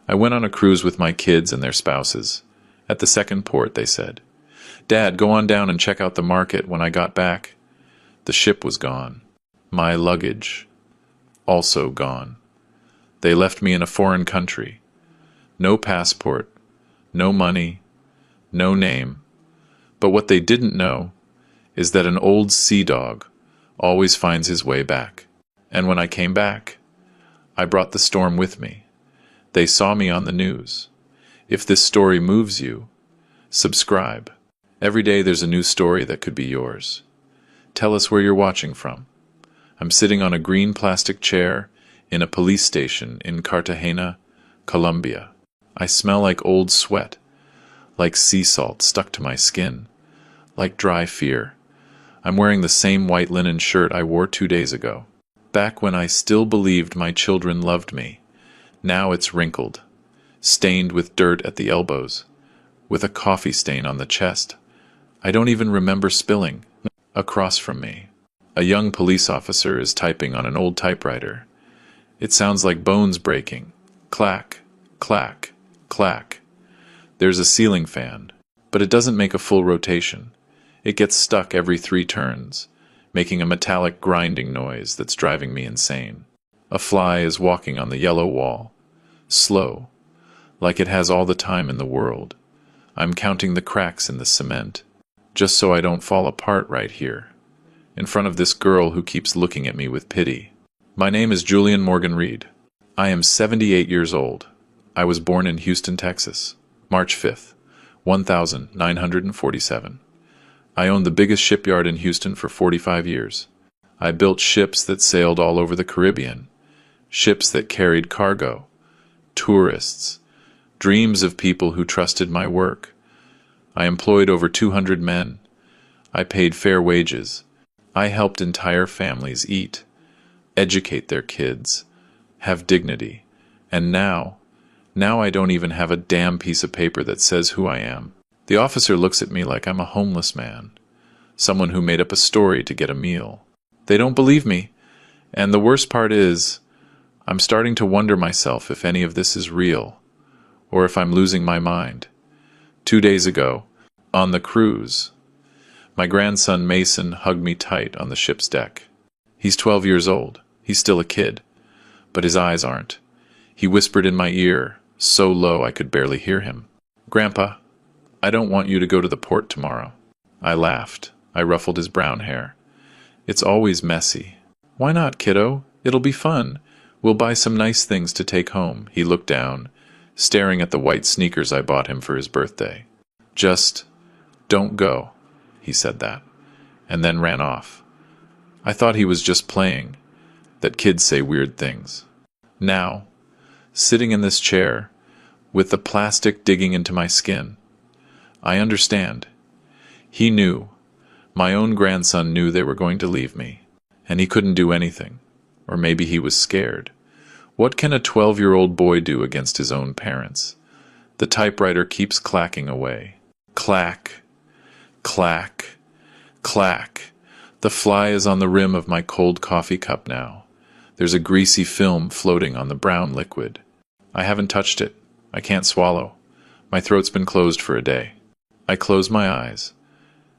I went on a cruise with my kids and their spouses. At the second port, they said, "Dad, go on down and check out the market." When I got back, the ship was gone. My luggage, also gone. They left me in a foreign country. No passport, no money, no name. But what they didn't know is that an old sea dog always finds his way back. And when I came back, I brought the storm with me. They saw me on the news. If this story moves you, subscribe. Every day there's a new story that could be yours. Tell us where you're watching from. I'm sitting on a green plastic chair in a police station in Cartagena, Colombia. I smell like old sweat, like sea salt stuck to my skin, like dry fear. I'm wearing the same white linen shirt I wore 2 days ago, back when I still believed my children loved me. Now it's wrinkled, stained with dirt at the elbows, with a coffee stain on the chest. I don't even remember spilling. Across from me, a young police officer is typing on an old typewriter. It sounds like bones breaking. Clack, clack, clack. There's a ceiling fan, but it doesn't make a full rotation. It gets stuck every 3 turns, making a metallic grinding noise that's driving me insane. A fly is walking on the yellow wall, slow, like it has all the time in the world. I'm counting the cracks in the cement, just so I don't fall apart right here, in front of this girl who keeps looking at me with pity. My name is Julian Morgan Reed. I am 78 years old. I was born in Houston, Texas, March 5th, 1947. I owned the biggest shipyard in Houston for 45 years. I built ships that sailed all over the Caribbean, ships that carried cargo, tourists, dreams of people who trusted my work. I employed over 200 men. I paid fair wages. I helped entire families eat, educate their kids, have dignity. And now I don't even have a damn piece of paper that says who I am. The officer looks at me like I'm a homeless man, someone who made up a story to get a meal. They don't believe me, and the worst part is, I'm starting to wonder myself if any of this is real, or if I'm losing my mind. 2 days ago, on the cruise, my grandson Mason hugged me tight on the ship's deck. He's 12 years old. He's still a kid, but his eyes aren't. He whispered in my ear, so low I could barely hear him, "Grandpa, I don't want you to go to the port tomorrow." I laughed. I ruffled his brown hair. "It's always messy." "Why not, kiddo? It'll be fun. We'll buy some nice things to take home." He looked down, staring at the white sneakers I bought him for his birthday. "Just don't go." He said that, and then ran off. I thought he was just playing, that kids say weird things. Now, sitting in this chair, with the plastic digging into my skin, I understand. He knew. My own grandson knew they were going to leave me, and he couldn't do anything. Or maybe he was scared. What can a 12-year-old boy do against his own parents? The typewriter keeps clacking away. Clack, clack, clack. The fly is on the rim of my cold coffee cup now. There's a greasy film floating on the brown liquid. I haven't touched it. I can't swallow. My throat's been closed for a day. I close my eyes,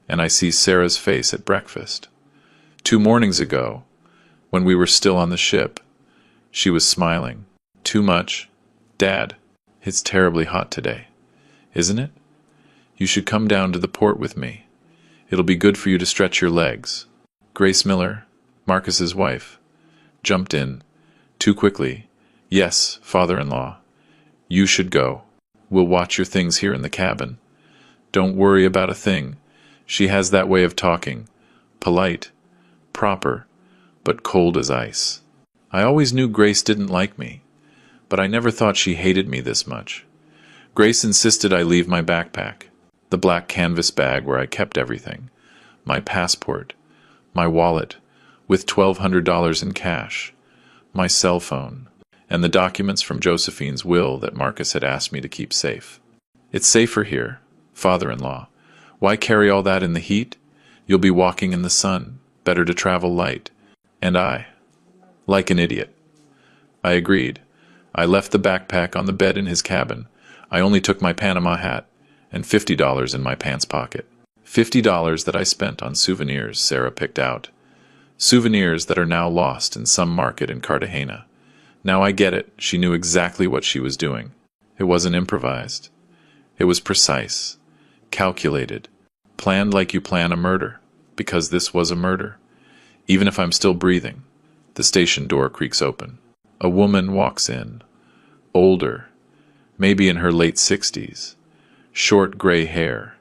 and I see Sarah's face at breakfast. 2 mornings ago, when we were still on the ship, she was smiling. "Too much. Dad, it's terribly hot today, isn't it? You should come down to the port with me. It'll be good for you to stretch your legs." Grace Miller, Marcus's wife, jumped in, too quickly. "Yes, father-in-law. You should go. We'll watch your things here in the cabin. Don't worry about a thing." She has that way of talking, polite, proper, but cold as ice. I always knew Grace didn't like me, but I never thought she hated me this much. Grace insisted I leave my backpack, the black canvas bag where I kept everything, my passport, my wallet, with $1,200 in cash, my cell phone, and the documents from Josephine's will that Marcus had asked me to keep safe. "It's safer here, father-in-law. Why carry all that in the heat? You'll be walking in the sun. Better to travel light." And I, like an idiot, I agreed. I left the backpack on the bed in his cabin. I only took my Panama hat and $50 in my pants pocket. $50 that I spent on souvenirs Sarah picked out. Souvenirs that are now lost in some market in Cartagena. Now I get it. She knew exactly what she was doing. It wasn't improvised. It was precise, calculated, planned like you plan a murder, because this was a murder. Even if I'm still breathing, the station door creaks open. A woman walks in, older, maybe in her late 60s, short gray hair,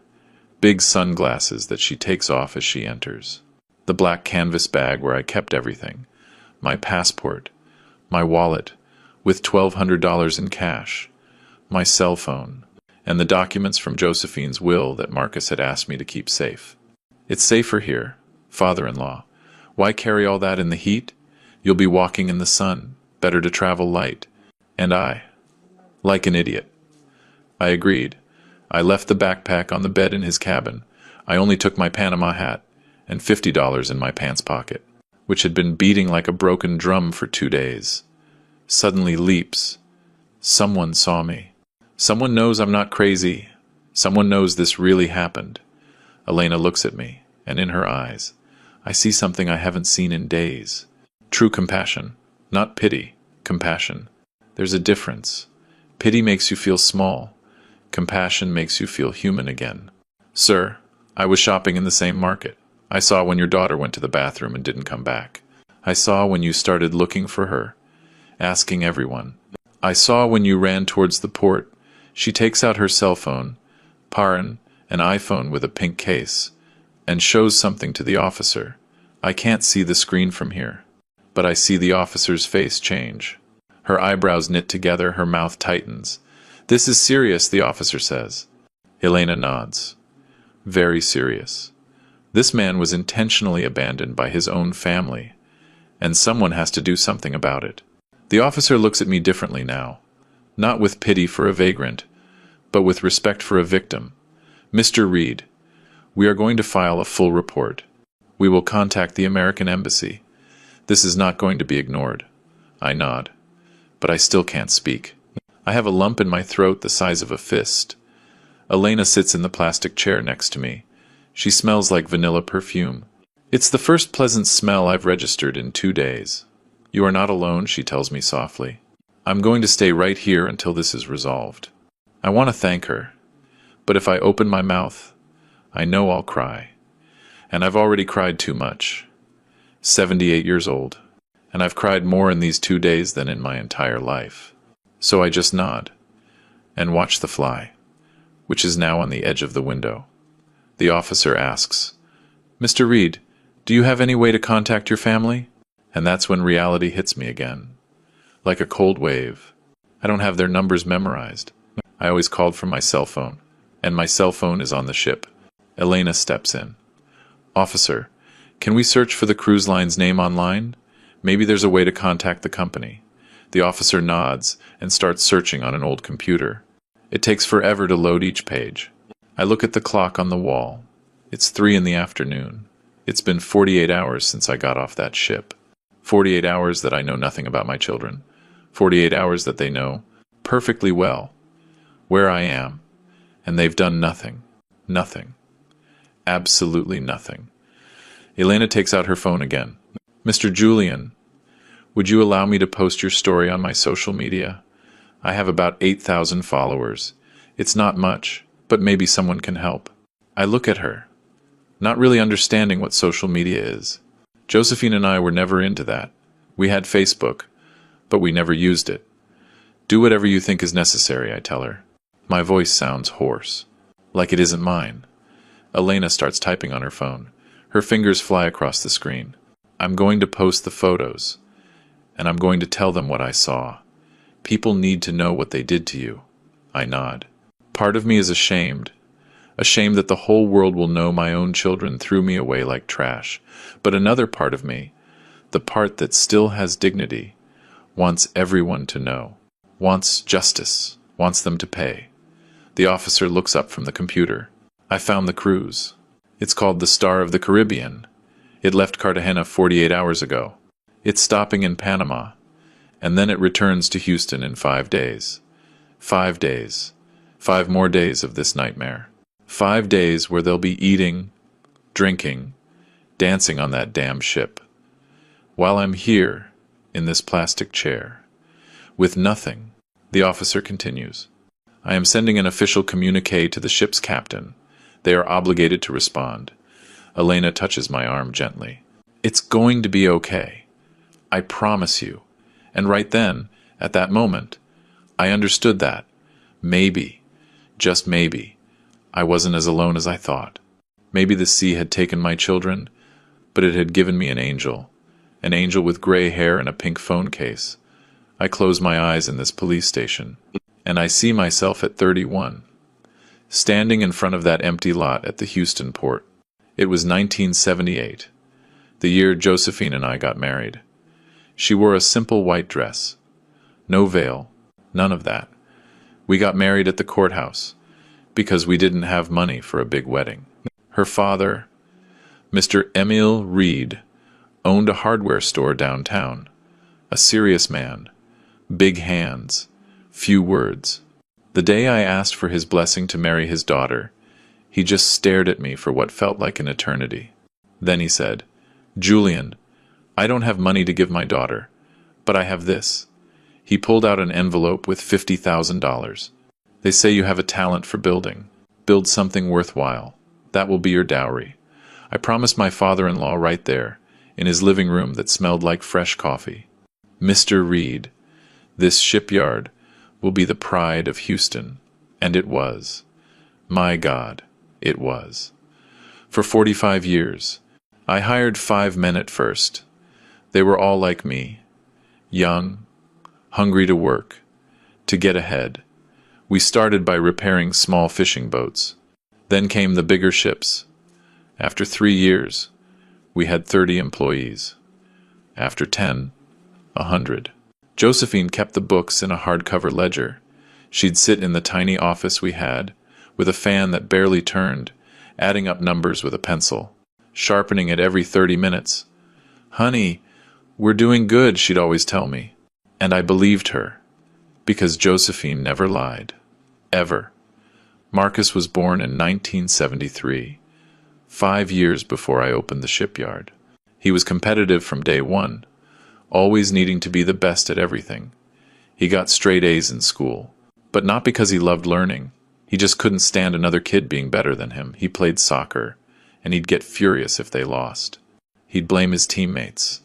big sunglasses that she takes off as she enters, the black canvas bag where I kept everything, my passport, my wallet with $1,200 in cash, my cell phone, and the documents from Josephine's will that Marcus had asked me to keep safe. It's safer here, father-in-law. Why carry all that in the heat? You'll be walking in the sun. Better to travel light. And I, like an idiot. I agreed. I left the backpack on the bed in his cabin. I only took my Panama hat and $50 in my pants pocket, which had been beating like a broken drum for 2 days. Suddenly leaps. Someone saw me. Someone knows I'm not crazy. Someone knows this really happened. Elena looks at me, and in her eyes, I see something I haven't seen in days. True compassion. Not pity. Compassion. There's a difference. Pity makes you feel small. Compassion makes you feel human again. Sir, I was shopping in the same market. I saw when your daughter went to the bathroom and didn't come back. I saw when you started looking for her, asking everyone. I saw when you ran towards the port. She takes out her cell phone, Paran, an iPhone with a pink case, and shows something to the officer. I can't see the screen from here, but I see the officer's face change. Her eyebrows knit together, her mouth tightens. This is serious, the officer says. Elena nods. Very serious. This man was intentionally abandoned by his own family, and someone has to do something about it. The officer looks at me differently now, not with pity for a vagrant, but with respect for a victim. Mr. Reed, we are going to file a full report. We will contact the American Embassy. This is not going to be ignored. I nod, but I still can't speak. I have a lump in my throat the size of a fist. Elena sits in the plastic chair next to me. She smells like vanilla perfume. It's the first pleasant smell I've registered in 2 days. You are not alone, she tells me softly. I'm going to stay right here until this is resolved. I want to thank her, but if I open my mouth, I know I'll cry. And I've already cried too much. 78 years old, and I've cried more in these 2 days than in my entire life. So I just nod and watch the fly, which is now on the edge of the window. The officer asks, Mr. Reed, do you have any way to contact your family? And that's when reality hits me again. Like a cold wave. I don't have their numbers memorized. I always called from my cell phone, and my cell phone is on the ship. Elena steps in. Officer, can we search for the cruise line's name online? Maybe there's a way to contact the company. The officer nods and starts searching on an old computer. It takes forever to load each page. I look at the clock on the wall. It's 3 in the afternoon. It's been 48 hours since I got off that ship. 48 hours that I know nothing about my children. 48 hours that they know perfectly well where I am, and they've done nothing. Nothing. Absolutely nothing. Elena takes out her phone again. Mr. Julian, would you allow me to post your story on my social media? I have about 8,000 followers. It's not much, but maybe someone can help. I look at her, not really understanding what social media is. Josephine and I were never into that. We had Facebook, but we never used it. Do whatever you think is necessary, I tell her. My voice sounds hoarse, like it isn't mine. Elena starts typing on her phone. Her fingers fly across the screen. I'm going to post the photos, and I'm going to tell them what I saw. People need to know what they did to you. I nod. Part of me is ashamed. Ashamed that the whole world will know my own children threw me away like trash. But another part of me, the part that still has dignity, wants everyone to know. Wants justice. Wants them to pay. The officer looks up from the computer. I found the cruise. It's called the Star of the Caribbean. It left Cartagena 48 hours ago. It's stopping in Panama, And then it returns to Houston in 5 days. 5 days. 5 more days of this nightmare. 5 days where they'll be eating, drinking, dancing on that damn ship. While I'm here, in this plastic chair, with nothing, the officer continues. I am sending an official communique to the ship's captain. They are obligated to respond. Elena touches my arm gently. It's going to be okay. I promise you. And right then, at that moment, I understood that, maybe, just maybe, I wasn't as alone as I thought. Maybe the sea had taken my children, but it had given me an angel with gray hair and a pink phone case. I close my eyes in this police station, and I see myself at 31, standing in front of that empty lot at the Houston port. It was 1978, the year Josephine and I got married. She wore a simple white dress. No veil, none of that. We got married at the courthouse, because we didn't have money for a big wedding. Her father, Mr. Emil Reed, owned a hardware store downtown. A serious man, big hands, few words. The day I asked for his blessing to marry his daughter, he just stared at me for what felt like an eternity. Then he said, "Julian, I don't have money to give my daughter, but I have this." He pulled out an envelope with $50,000. "They say you have a talent for building. Build something worthwhile. That will be your dowry." I promised my father-in-law right there, in his living room that smelled like fresh coffee. "Mr. Reed, this shipyard will be the pride of Houston." And it was. My God, it was. For 45 years, I hired 5 men at first. They were all like me, young, hungry to work, to get ahead. We started by repairing small fishing boats. Then came the bigger ships. After 3 years, we had 30 employees. After 10, 100. Josephine kept the books in a hardcover ledger. She'd sit in the tiny office we had, with a fan that barely turned, adding up numbers with a pencil, sharpening it every 30 minutes. "Honey, we're doing good," she'd always tell me. And I believed her, because Josephine never lied. Ever. Marcus was born in 1973, 5 years before I opened the shipyard. He was competitive from day one, always needing to be the best at everything. He got straight A's in school, but not because he loved learning. He just couldn't stand another kid being better than him. He played soccer, and he'd get furious if they lost. He'd blame his teammates.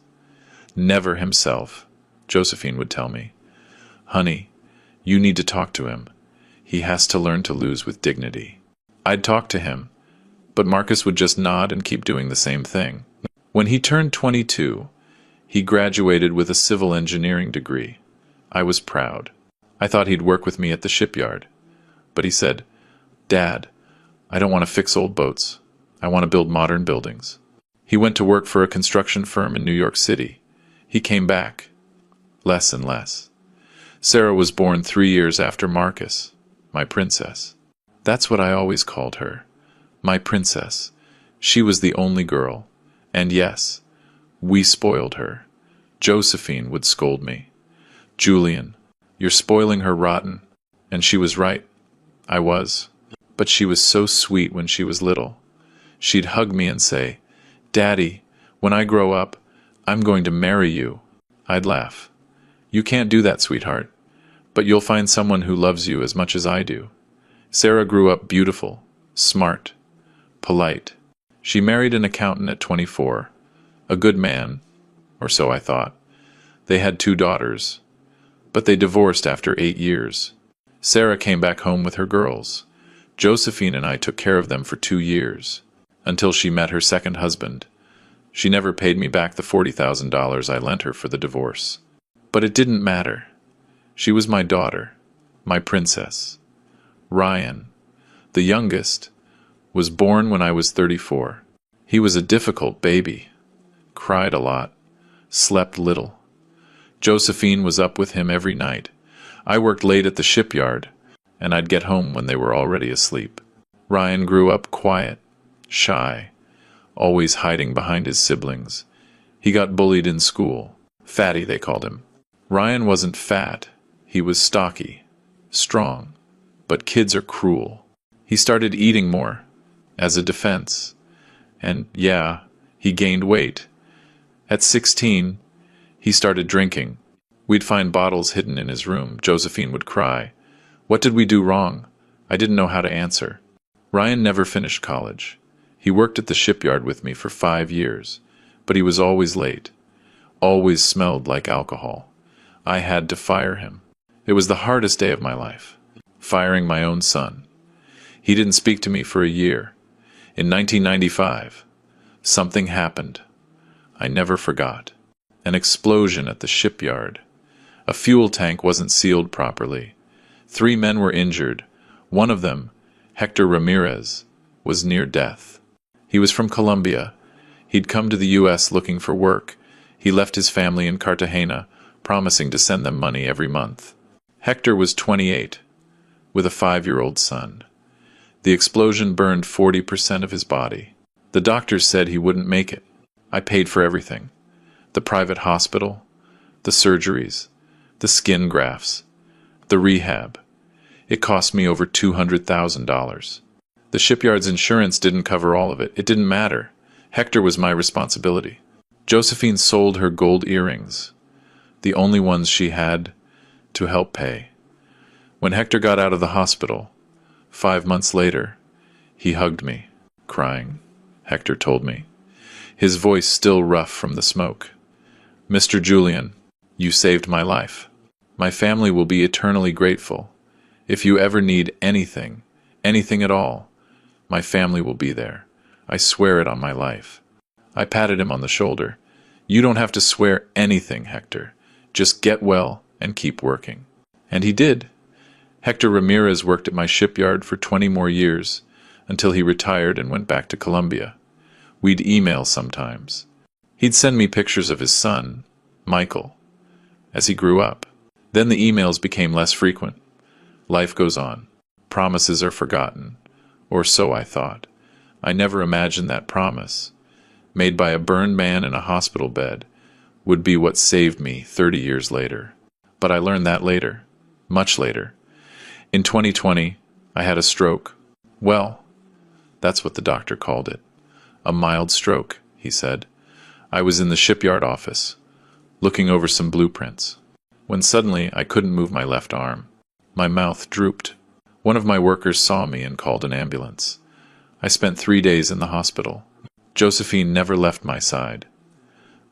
Never himself, Josephine would tell me. "Honey, you need to talk to him. He has to learn to lose with dignity." I'd talk to him, but Marcus would just nod and keep doing the same thing. When he turned 22, he graduated with a civil engineering degree. I was proud. I thought he'd work with me at the shipyard. But he said, "Dad, I don't want to fix old boats. I want to build modern buildings." He went to work for a construction firm in New York City. He came back. Less and less. Sarah was born 3 years after Marcus, my princess. That's what I always called her. My princess. She was the only girl. And yes, we spoiled her. Josephine would scold me. "Julian, you're spoiling her rotten." And she was right. I was. But she was so sweet when she was little. She'd hug me and say, "Daddy, when I grow up, I'm going to marry you." I'd laugh. "You can't do that, sweetheart. But you'll find someone who loves you as much as I do." Sarah grew up beautiful, smart, polite. She married an accountant at 24. A good man, or so I thought. They had 2 daughters, but they divorced after 8 years. Sarah came back home with her girls. Josephine and I took care of them for 2 years, until she met her second husband. She never paid me back the $40,000 I lent her for the divorce. But it didn't matter. She was my daughter, my princess. Ryan, the youngest, was born when I was 34. He was a difficult baby, cried a lot, slept little. Josephine was up with him every night. I worked late at the shipyard, and I'd get home when they were already asleep. Ryan grew up quiet, shy, always hiding behind his siblings. He got bullied in school. Fatty, they called him. Ryan wasn't fat. He was stocky, strong. But kids are cruel. He started eating more, as a defense. And yeah, he gained weight. At 16, he started drinking. We'd find bottles hidden in his room. Josephine would cry. What did we do wrong? I didn't know how to answer. Ryan never finished college. He worked at the shipyard with me for 5 years, but he was always late. Always smelled like alcohol. I had to fire him. It was the hardest day of my life. Firing my own son. He didn't speak to me for a year. In 1995, something happened. I never forgot. An explosion at the shipyard. A fuel tank wasn't sealed properly. 3 men were injured. One of them, Hector Ramirez, was near death. He was from Colombia. He'd come to the U.S. looking for work. He left his family in Cartagena, promising to send them money every month. Hector was 28, with a 5-year-old son. The explosion burned 40% of his body. The doctors said he wouldn't make it. I paid for everything. The private hospital, the surgeries, the skin grafts, the rehab. It cost me over $200,000. The shipyard's insurance didn't cover all of it. It didn't matter. Hector was my responsibility. Josephine sold her gold earrings, the only ones she had, to help pay. When Hector got out of the hospital, 5 months later, he hugged me, crying, Hector told me, his voice still rough from the smoke. Mr. Julian, you saved my life. My family will be eternally grateful. If you ever need anything, anything at all, my family will be there. I swear it on my life. I patted him on the shoulder. You don't have to swear anything, Hector. Just get well and keep working. And he did. Hector Ramirez worked at my shipyard for 20 more years, until he retired and went back to Colombia. We'd email sometimes. He'd send me pictures of his son, Michael, as he grew up. Then the emails became less frequent. Life goes on. Promises are forgotten. Or so I thought. I never imagined that promise, made by a burned man in a hospital bed, would be what saved me 30 years later. But I learned that later. Much later. In 2020, I had a stroke. Well, that's what the doctor called it. A mild stroke, he said. I was in the shipyard office, looking over some blueprints, when suddenly I couldn't move my left arm. My mouth drooped. One of my workers saw me and called an ambulance. I spent 3 days in the hospital. Josephine never left my side.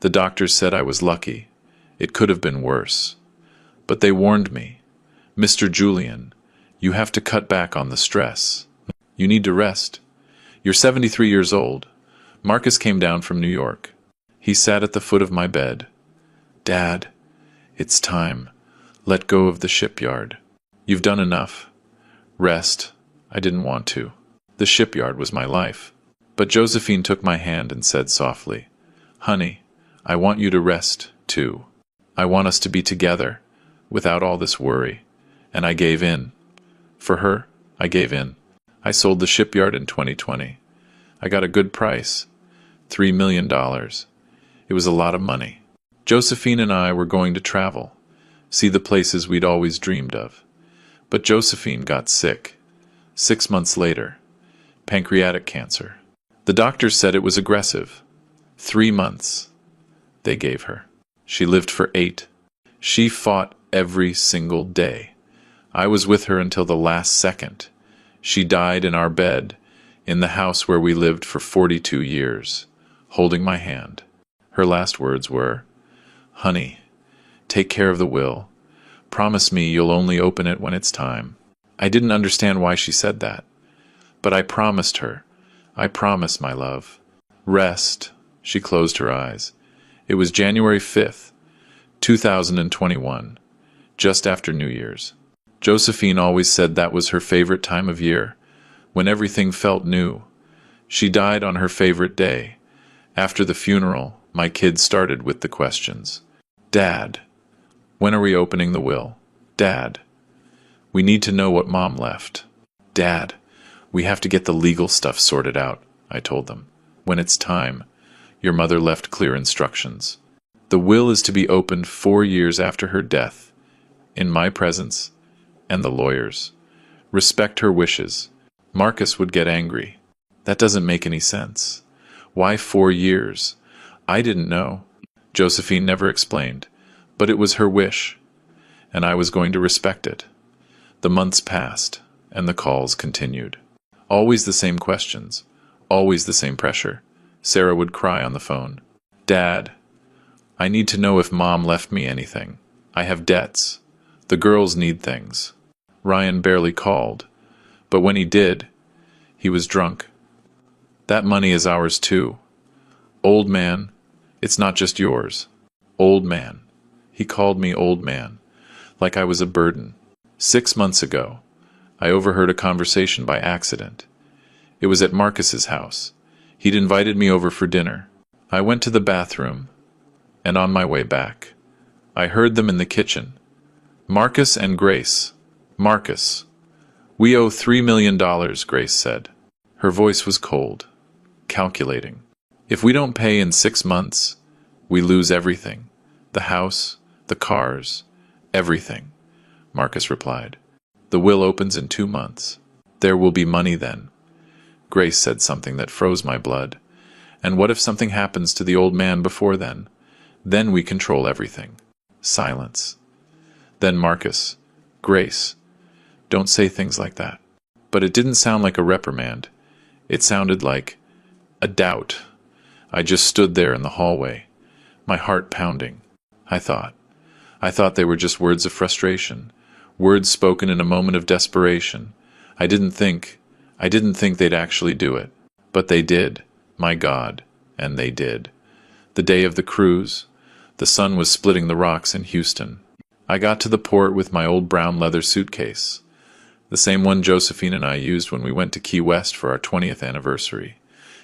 The doctors said I was lucky. It could have been worse. But they warned me, Mr. Julian, you have to cut back on the stress. You need to rest. You're 73 years old. Marcus came down from New York. He sat at the foot of my bed. Dad, it's time. Let go of the shipyard. You've done enough. Rest. I didn't want to. The shipyard was my life. But Josephine took my hand and said softly, Honey, I want you to rest, too. I want us to be together, without all this worry. And I gave in. For her, I gave in. I sold the shipyard in 2020. I got a good price, $3 million. It was a lot of money. Josephine and I were going to travel, see the places we'd always dreamed of. But Josephine got sick. 6 months later, pancreatic cancer. The doctors said it was aggressive. 3 months, they gave her. She lived for 8. She fought every single day. I was with her until the last second. She died in our bed, in the house where we lived for 42 years, holding my hand. Her last words were, Honey, take care of the will. Promise me you'll only open it when it's time. I didn't understand why she said that. But I promised her. I promise, my love. Rest. She closed her eyes. It was January 5th, 2021, just after New Year's. Josephine always said that was her favorite time of year, when everything felt new. She died on her favorite day. After the funeral, my kids started with the questions. Dad, when are we opening the will? Dad, we need to know what Mom left. Dad, we have to get the legal stuff sorted out, I told them. When it's time, your mother left clear instructions. The will is to be opened 4 years after her death, in my presence and the lawyer's. Respect her wishes. Marcus would get angry. That doesn't make any sense. Why 4 years? I didn't know. Josephine never explained, but it was her wish, and I was going to respect it. The months passed, and the calls continued. Always the same questions, always the same pressure. Sarah would cry on the phone. Dad, I need to know if Mom left me anything. I have debts. The girls need things. Ryan barely called, but when he did, he was drunk. That money is ours too. Old man, it's not just yours. Old man. He called me old man, like I was a burden. 6 months ago, I overheard a conversation by accident. It was at Marcus's house. He'd invited me over for dinner. I went to the bathroom, and on my way back, I heard them in the kitchen. Marcus and Grace. Marcus. We owe $3 million, Grace said. Her voice was cold, calculating. If we don't pay in 6 months, we lose everything. The house, the cars, everything, Marcus replied. The will opens in 2 months. There will be money then. Grace said something that froze my blood. And what if something happens to the old man before then? Then we control everything. Silence. Then Marcus, Grace, don't say things like that. But it didn't sound like a reprimand. It sounded like a doubt. I just stood there in the hallway, my heart pounding. I thought they were just words of frustration, words spoken in a moment of desperation. I didn't think they'd actually do it. But they did, my God, and they did. The day of the cruise, the sun was splitting the rocks in Houston. I got to the port with my old brown leather suitcase, the same one Josephine and I used when we went to Key West for our 20th anniversary.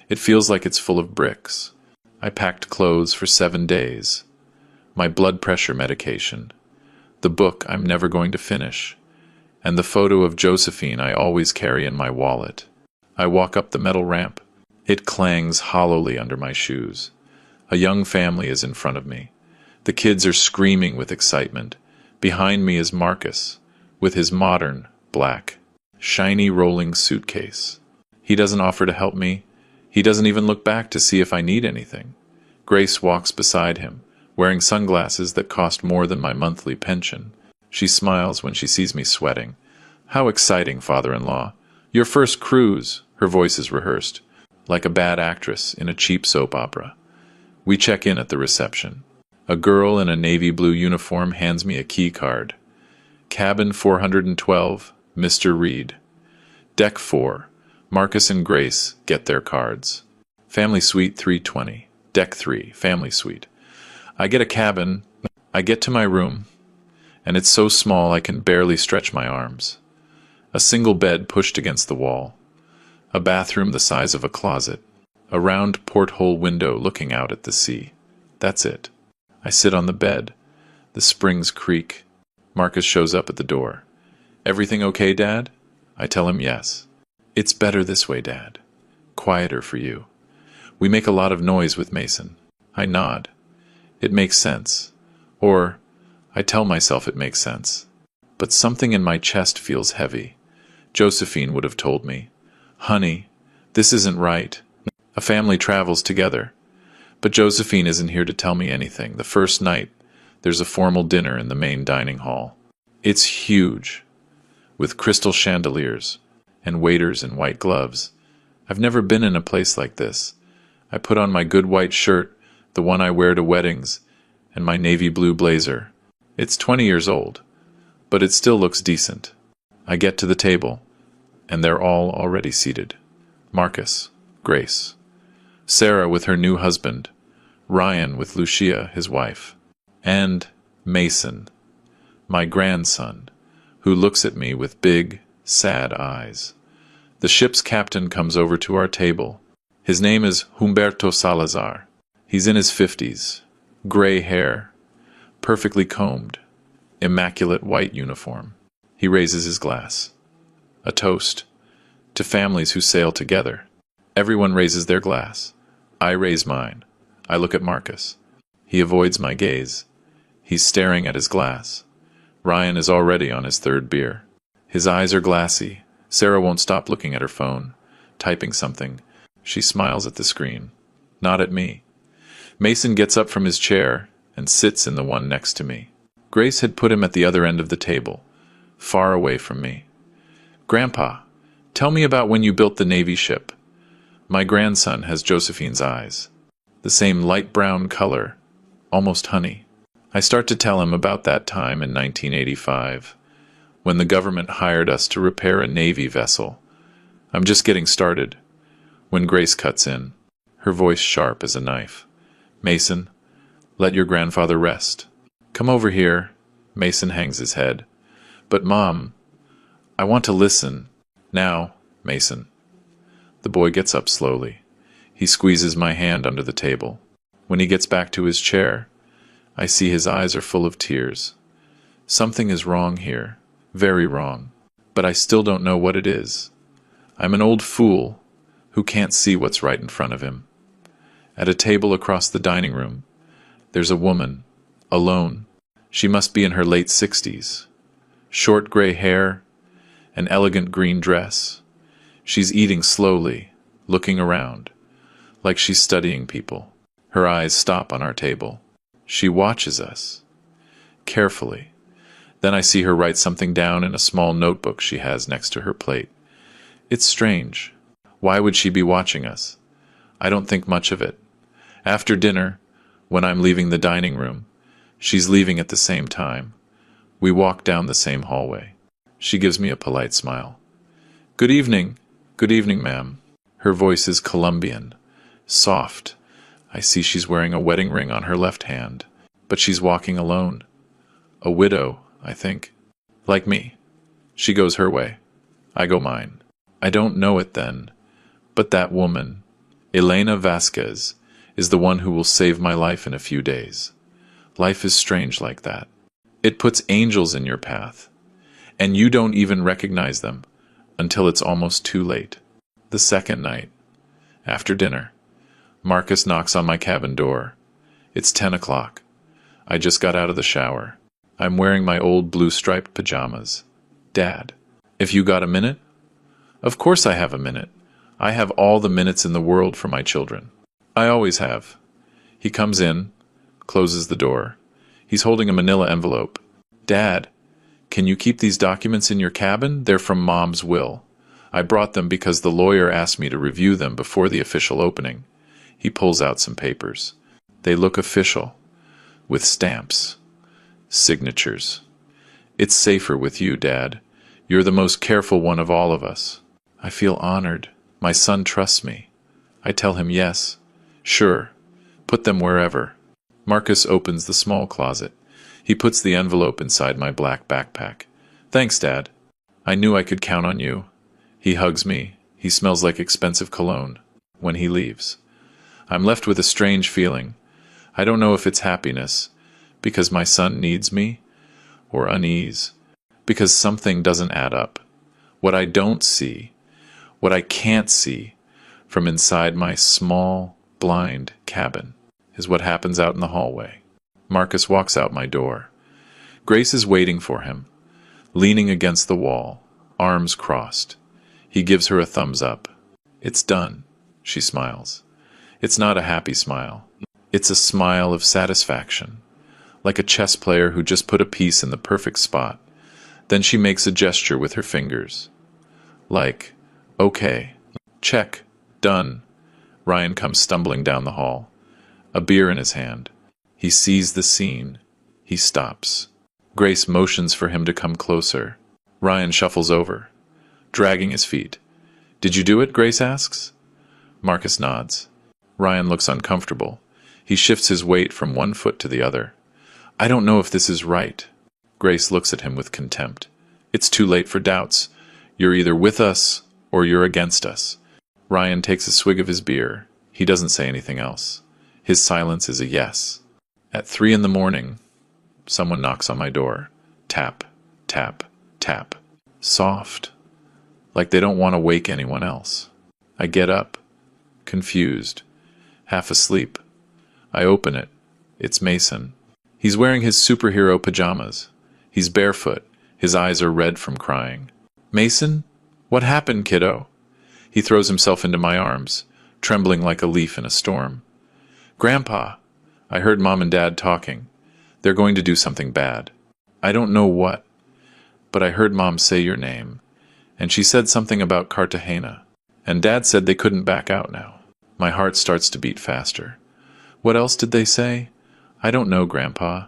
It feels like it's full of bricks. I packed clothes for 7 days, my blood pressure medication, the book I'm never going to finish, and the photo of Josephine I always carry in my wallet. I walk up the metal ramp. It clangs hollowly under my shoes. A young family is in front of me. The kids are screaming with excitement. Behind me is Marcus, with his modern, black, shiny rolling suitcase. He doesn't offer to help me. He doesn't even look back to see if I need anything. Grace walks beside him, wearing sunglasses that cost more than my monthly pension. She smiles when she sees me sweating. How exciting, father-in-law. Your first cruise, her voice is rehearsed, like a bad actress in a cheap soap opera. We check in at the reception. A girl in a navy blue uniform hands me a key card. Cabin 412, Mr. Reed. Deck 4, Marcus and Grace get their cards. Family Suite 320, Deck 3, Family Suite. I get a cabin. I get to my room, and it's so small I can barely stretch my arms. A single bed pushed against the wall. A bathroom the size of a closet. A round porthole window looking out at the sea. That's it. I sit on the bed. The springs creak. Marcus shows up at the door. Everything okay, Dad? I tell him yes. It's better this way, Dad. Quieter for you. We make a lot of noise with Mason. I nod. It makes sense. Or, I tell myself it makes sense. But something in my chest feels heavy. Josephine would have told me, Honey, this isn't right. A family travels together. But Josephine isn't here to tell me anything. The first night, there's a formal dinner in the main dining hall. It's huge, with crystal chandeliers and waiters in white gloves. I've never been in a place like this. I put on my good white shirt, the one I wear to weddings, and my navy blue blazer. It's 20 years old, but it still looks decent. I get to the table, and they're all already seated. Marcus, Grace, Sarah with her new husband, Ryan with Lucia, his wife, and Mason, my grandson, who looks at me with big, sad eyes. The ship's captain comes over to our table. His name is Humberto Salazar. He's in his 50s, gray hair, perfectly combed, immaculate white uniform. He raises his glass. A toast to families who sail together. Everyone raises their glass. I raise mine. I look at Marcus. He avoids my gaze. He's staring at his glass. Ryan is already on his third beer. His eyes are glassy. Sarah won't stop looking at her phone, typing something. She smiles at the screen. Not at me. Mason gets up from his chair and sits in the one next to me. Grace had put him at the other end of the table, far away from me. Grandpa, tell me about when you built the Navy ship. My grandson has Josephine's eyes. The same light brown color, almost honey. I start to tell him about that time in 1985, when the government hired us to repair a Navy vessel. I'm just getting started, when Grace cuts in, her voice sharp as a knife. Mason, let your grandfather rest. Come over here. Mason hangs his head. But Mom, I want to listen. Now, Mason. The boy gets up slowly. He squeezes my hand under the table. When he gets back to his chair, I see his eyes are full of tears. Something is wrong here, very wrong, but I still don't know what it is. I'm an old fool who can't see what's right in front of him. At a table across the dining room, there's a woman, alone. She must be in her late 60s. Short gray hair, an elegant green dress. She's eating slowly, looking around, like she's studying people. Her eyes stop on our table. She watches us, carefully. Then I see her write something down in a small notebook she has next to her plate. It's strange. Why would she be watching us? I don't think much of it. After dinner, when I'm leaving the dining room, she's leaving at the same time. We walk down the same hallway. She gives me a polite smile. Good evening, ma'am. Her voice is Colombian, soft. I see she's wearing a wedding ring on her left hand, but she's walking alone. A widow, I think. Like me. She goes her way. I go mine. I don't know it then, but that woman, Elena Vasquez, is the one who will save my life in a few days. Life is strange like that. It puts angels in your path, and you don't even recognize them until it's almost too late. The second night, after dinner, Marcus knocks on my cabin door. It's 10 o'clock. I just got out of the shower. I'm wearing my old blue-striped pajamas. Dad, if you got a minute? Of course I have a minute. I have all the minutes in the world for my children. I always have. He comes in, closes the door. He's holding a manila envelope. Dad, can you keep these documents in your cabin? They're from Mom's will. I brought them because the lawyer asked me to review them before the official opening. He pulls out some papers. They look official, with stamps, signatures. It's safer with you, Dad. You're the most careful one of all of us. I feel honored. My son trusts me. I tell him yes. Sure. Put them wherever. Marcus opens the small closet. He puts the envelope inside my black backpack. Thanks, Dad. I knew I could count on you. He hugs me. He smells like expensive cologne when he leaves. I'm left with a strange feeling. I don't know if it's happiness, because my son needs me, or unease, because something doesn't add up. What I don't see, what I can't see from inside my small, blind cabin, is what happens out in the hallway. Marcus walks out my door. Grace is waiting for him, leaning against the wall, arms crossed. He gives her a thumbs up. It's done, she smiles. It's not a happy smile. It's a smile of satisfaction, like a chess player who just put a piece in the perfect spot. Then she makes a gesture with her fingers. Like, okay, check, done. Ryan comes stumbling down the hall, a beer in his hand. He sees the scene. He stops. Grace motions for him to come closer. Ryan shuffles over, dragging his feet. Did you do it? Grace asks. Marcus nods. Ryan looks uncomfortable. He shifts his weight from one foot to the other. I don't know if this is right. Grace looks at him with contempt. It's too late for doubts. You're either with us or you're against us. Ryan takes a swig of his beer. He doesn't say anything else. His silence is a yes. At 3 a.m, someone knocks on my door. Tap, tap, tap. Soft, like they don't want to wake anyone else. I get up, confused, half asleep. I open it. It's Mason. He's wearing his superhero pajamas. He's barefoot. His eyes are red from crying. Mason? What happened, kiddo? He throws himself into my arms, trembling like a leaf in a storm. Grandpa! I heard Mom and Dad talking. They're going to do something bad. I don't know what, but I heard Mom say your name, and she said something about Cartagena, and Dad said they couldn't back out now. My heart starts to beat faster. What else did they say? I don't know, Grandpa.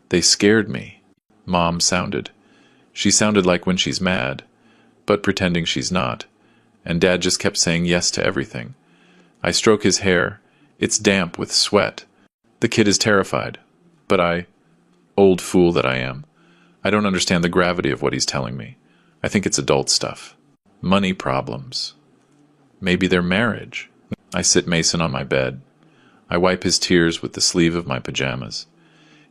They scared me. Mom sounded. She sounded like when she's mad, but pretending she's not, and Dad just kept saying yes to everything. I stroke his hair. It's damp with sweat. The kid is terrified, but old fool that I am, I don't understand the gravity of what he's telling me. I think it's adult stuff. Money problems. Maybe their marriage. I sit Mason on my bed. I wipe his tears with the sleeve of my pajamas.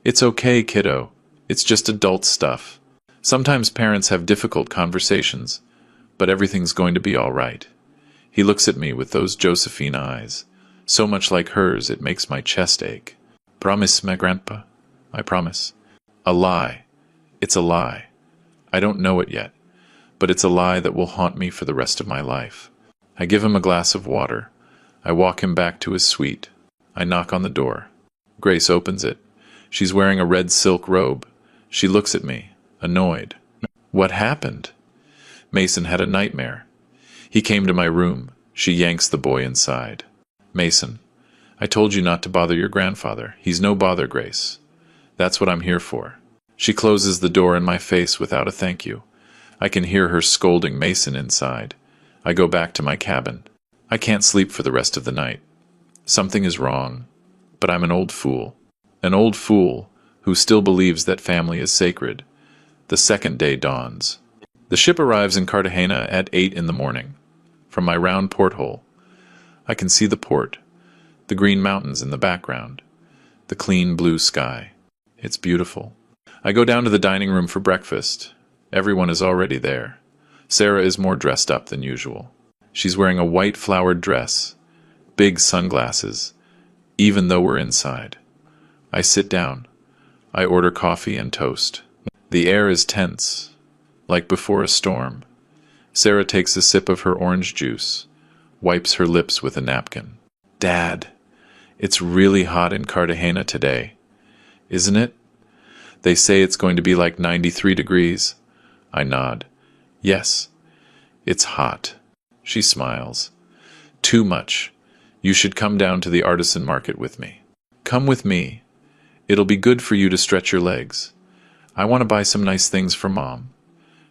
It's okay, kiddo. It's just adult stuff. Sometimes parents have difficult conversations, but everything's going to be all right. He looks at me with those Josephine eyes, so much like hers it makes my chest ache. Promise, my grandpa? I promise. A lie. It's a lie. I don't know it yet, but it's a lie that will haunt me for the rest of my life. I give him a glass of water. I walk him back to his suite. I knock on the door. Grace opens it. She's wearing a red silk robe. She looks at me, annoyed. What happened? Mason had a nightmare. He came to my room. She yanks the boy inside. Mason, I told you not to bother your grandfather. He's no bother, Grace. That's what I'm here for. She closes the door in my face without a thank you. I can hear her scolding Mason inside. I go back to my cabin. I can't sleep for the rest of the night. Something is wrong, but I'm an old fool. An old fool who still believes that family is sacred. The second day dawns. The ship arrives in Cartagena at 8 in the morning. From my round porthole, I can see the port, the green mountains in the background, the clean blue sky. It's beautiful. I go down to the dining room for breakfast. Everyone is already there. Sarah is more dressed up than usual. She's wearing a white flowered dress, big sunglasses, even though we're inside. I sit down. I order coffee and toast. The air is tense, like before a storm. Sarah takes a sip of her orange juice, wipes her lips with a napkin. Dad, it's really hot in Cartagena today, isn't it? They say it's going to be like 93 degrees. I nod. Yes, it's hot. She smiles. Too much. You should come down to the artisan market with me. Come with me. It'll be good for you to stretch your legs. I want to buy some nice things for Mom.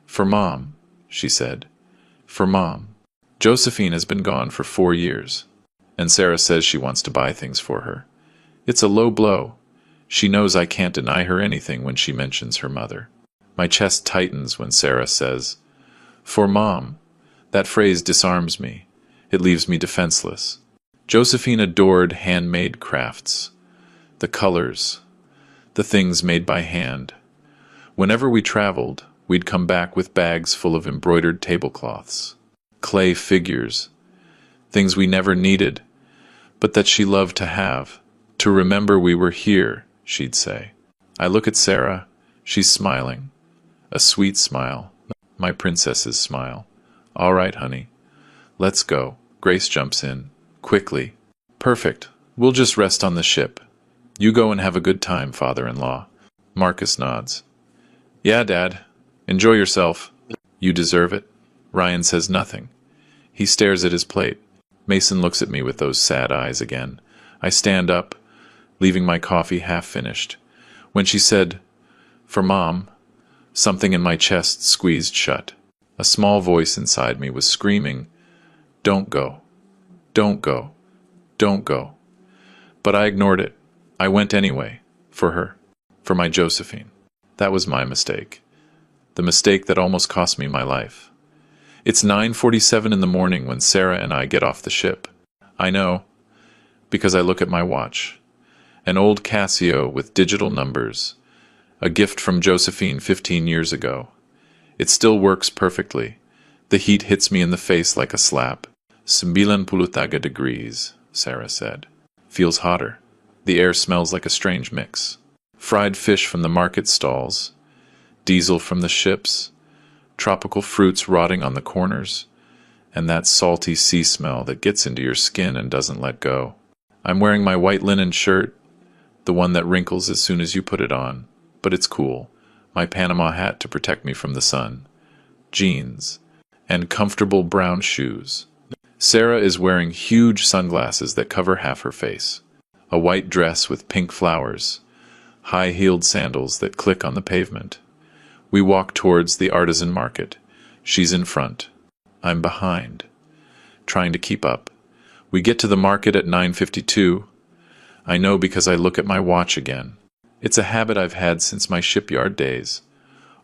For Mom, she said. For Mom. Josephine has been gone for 4 years, and Sarah says she wants to buy things for her. It's a low blow. She knows I can't deny her anything when she mentions her mother. My chest tightens when Sarah says, "For Mom." That phrase disarms me. It leaves me defenseless. Josephine adored handmade crafts. The colors. The things made by hand. Whenever we traveled, we'd come back with bags full of embroidered tablecloths, clay figures, things we never needed, but that she loved to have. To remember we were here, she'd say. I look at Sarah. She's smiling. A sweet smile. My princess's smile. All right, honey. Let's go. Grace jumps in. Quickly. Perfect. We'll just rest on the ship. You go and have a good time, father-in-law. Marcus nods. Yeah, Dad. Enjoy yourself. You deserve it. Ryan says nothing. He stares at his plate. Mason looks at me with those sad eyes again. I stand up, leaving my coffee half finished. When she said, "For Mom," something in my chest squeezed shut. A small voice inside me was screaming, "Don't go. Don't go. Don't go." But I ignored it. I went anyway. For her. For my Josephine. That was my mistake. The mistake that almost cost me my life. It's 9:47 in the morning when Sarah and I get off the ship. I know, because I look at my watch. An old Casio with digital numbers. A gift from Josephine 15 years ago. It still works perfectly. The heat hits me in the face like a slap. 90 degrees, Sarah said. Feels hotter. The air smells like a strange mix. Fried fish from the market stalls, diesel from the ships, tropical fruits rotting on the corners, and that salty sea smell that gets into your skin and doesn't let go. I'm wearing my white linen shirt, the one that wrinkles as soon as you put it on, but it's cool. My Panama hat to protect me from the sun, jeans, and comfortable brown shoes. Sarah is wearing huge sunglasses that cover half her face, a white dress with pink flowers, high-heeled sandals that click on the pavement. We walk towards the artisan market. She's in front. I'm behind, trying to keep up. We get to the market at 9:52. I know because I look at my watch again. It's a habit I've had since my shipyard days.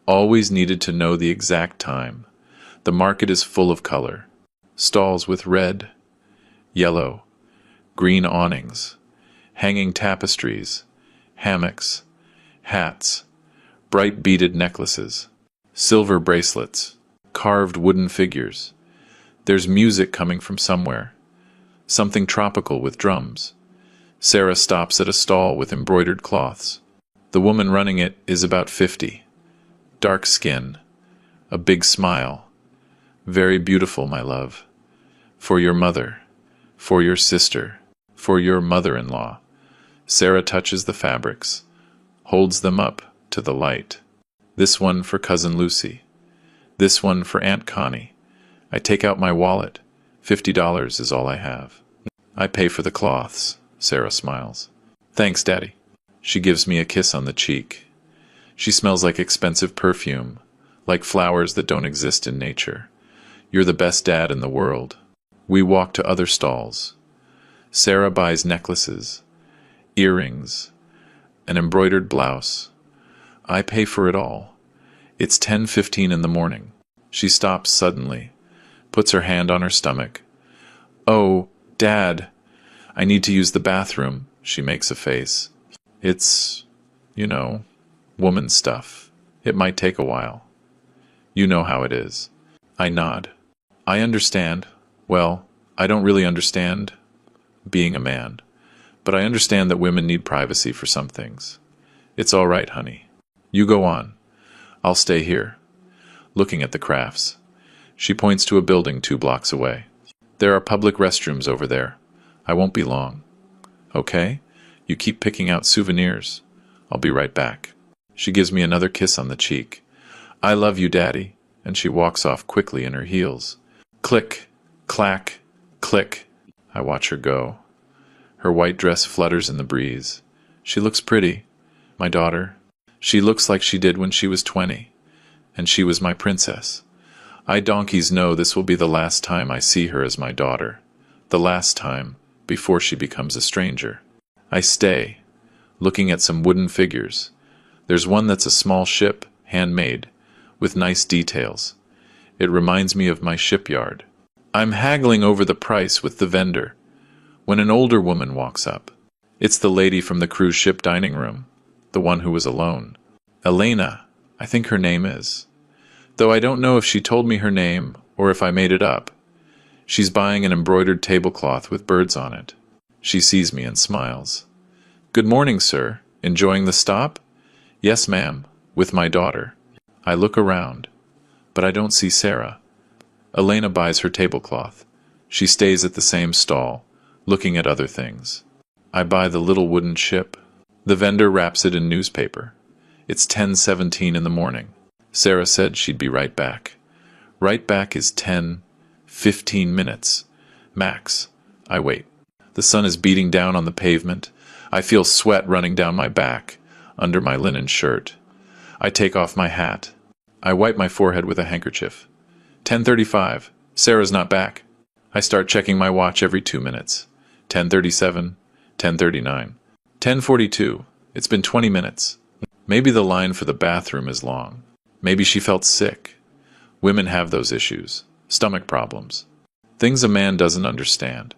Always needed to know the exact time. The market is full of color. Stalls with red, yellow, green awnings, hanging tapestries, hammocks, hats, bright beaded necklaces, silver bracelets, carved wooden figures. There's music coming from somewhere, something tropical with drums. Sarah stops at a stall with embroidered cloths. The woman running it is about 50. Dark skin, a big smile. Very beautiful, my love. For your mother, for your sister, for your mother-in-law. Sarah touches the fabrics, holds them up to the light. This one for Cousin Lucy. This one for Aunt Connie. I take out my wallet. $50 is all I have. I pay for the cloths. Sarah smiles. Thanks, Daddy. She gives me a kiss on the cheek. She smells like expensive perfume, like flowers that don't exist in nature. You're the best dad in the world. We walk to other stalls. Sarah buys necklaces, earrings, an embroidered blouse. I pay for it all. It's 10:15 in the morning. She stops suddenly, puts her hand on her stomach. Oh, Dad, I need to use the bathroom, she makes a face. It's, woman stuff. It might take a while. You know how it is. I nod. I understand. Well, I don't really understand being a man, but I understand that women need privacy for some things. It's all right, honey. You go on. I'll stay here, looking at the crafts. She points to a building 2 blocks away. There are public restrooms over there. I won't be long. Okay? You keep picking out souvenirs. I'll be right back. She gives me another kiss on the cheek. I love you, Daddy, and she walks off quickly in her heels. Click, clack, click. I watch her go. Her white dress flutters in the breeze. She looks pretty. My daughter. She looks like she did when she was 20, and she was my princess. I donkeys know this will be the last time I see her as my daughter. The last time, before she becomes a stranger. I stay, looking at some wooden figures. There's one that's a small ship, handmade, with nice details. It reminds me of my shipyard. I'm haggling over the price with the vendor, when an older woman walks up. It's the lady from the cruise ship dining room, the one who was alone. Elena, I think her name is. Though I don't know if she told me her name or if I made it up. She's buying an embroidered tablecloth with birds on it. She sees me and smiles. Good morning, sir. Enjoying the stop? Yes, ma'am, with my daughter. I look around, but I don't see Sarah. Elena buys her tablecloth. She stays at the same stall, looking at other things. I buy the little wooden ship. The vendor wraps it in newspaper. It's 10:17 in the morning. Sarah said she'd be right back. Right back is 10-15 minutes. Max. I wait. The sun is beating down on the pavement. I feel sweat running down my back, under my linen shirt. I take off my hat. I wipe my forehead with a handkerchief. 10:35. Sarah's not back. I start checking my watch every 2 minutes. 10:37. 10:39. 10:42. It's been 20 minutes. Maybe the line for the bathroom is long. Maybe she felt sick. Women have those issues. Stomach problems. Things a man doesn't understand.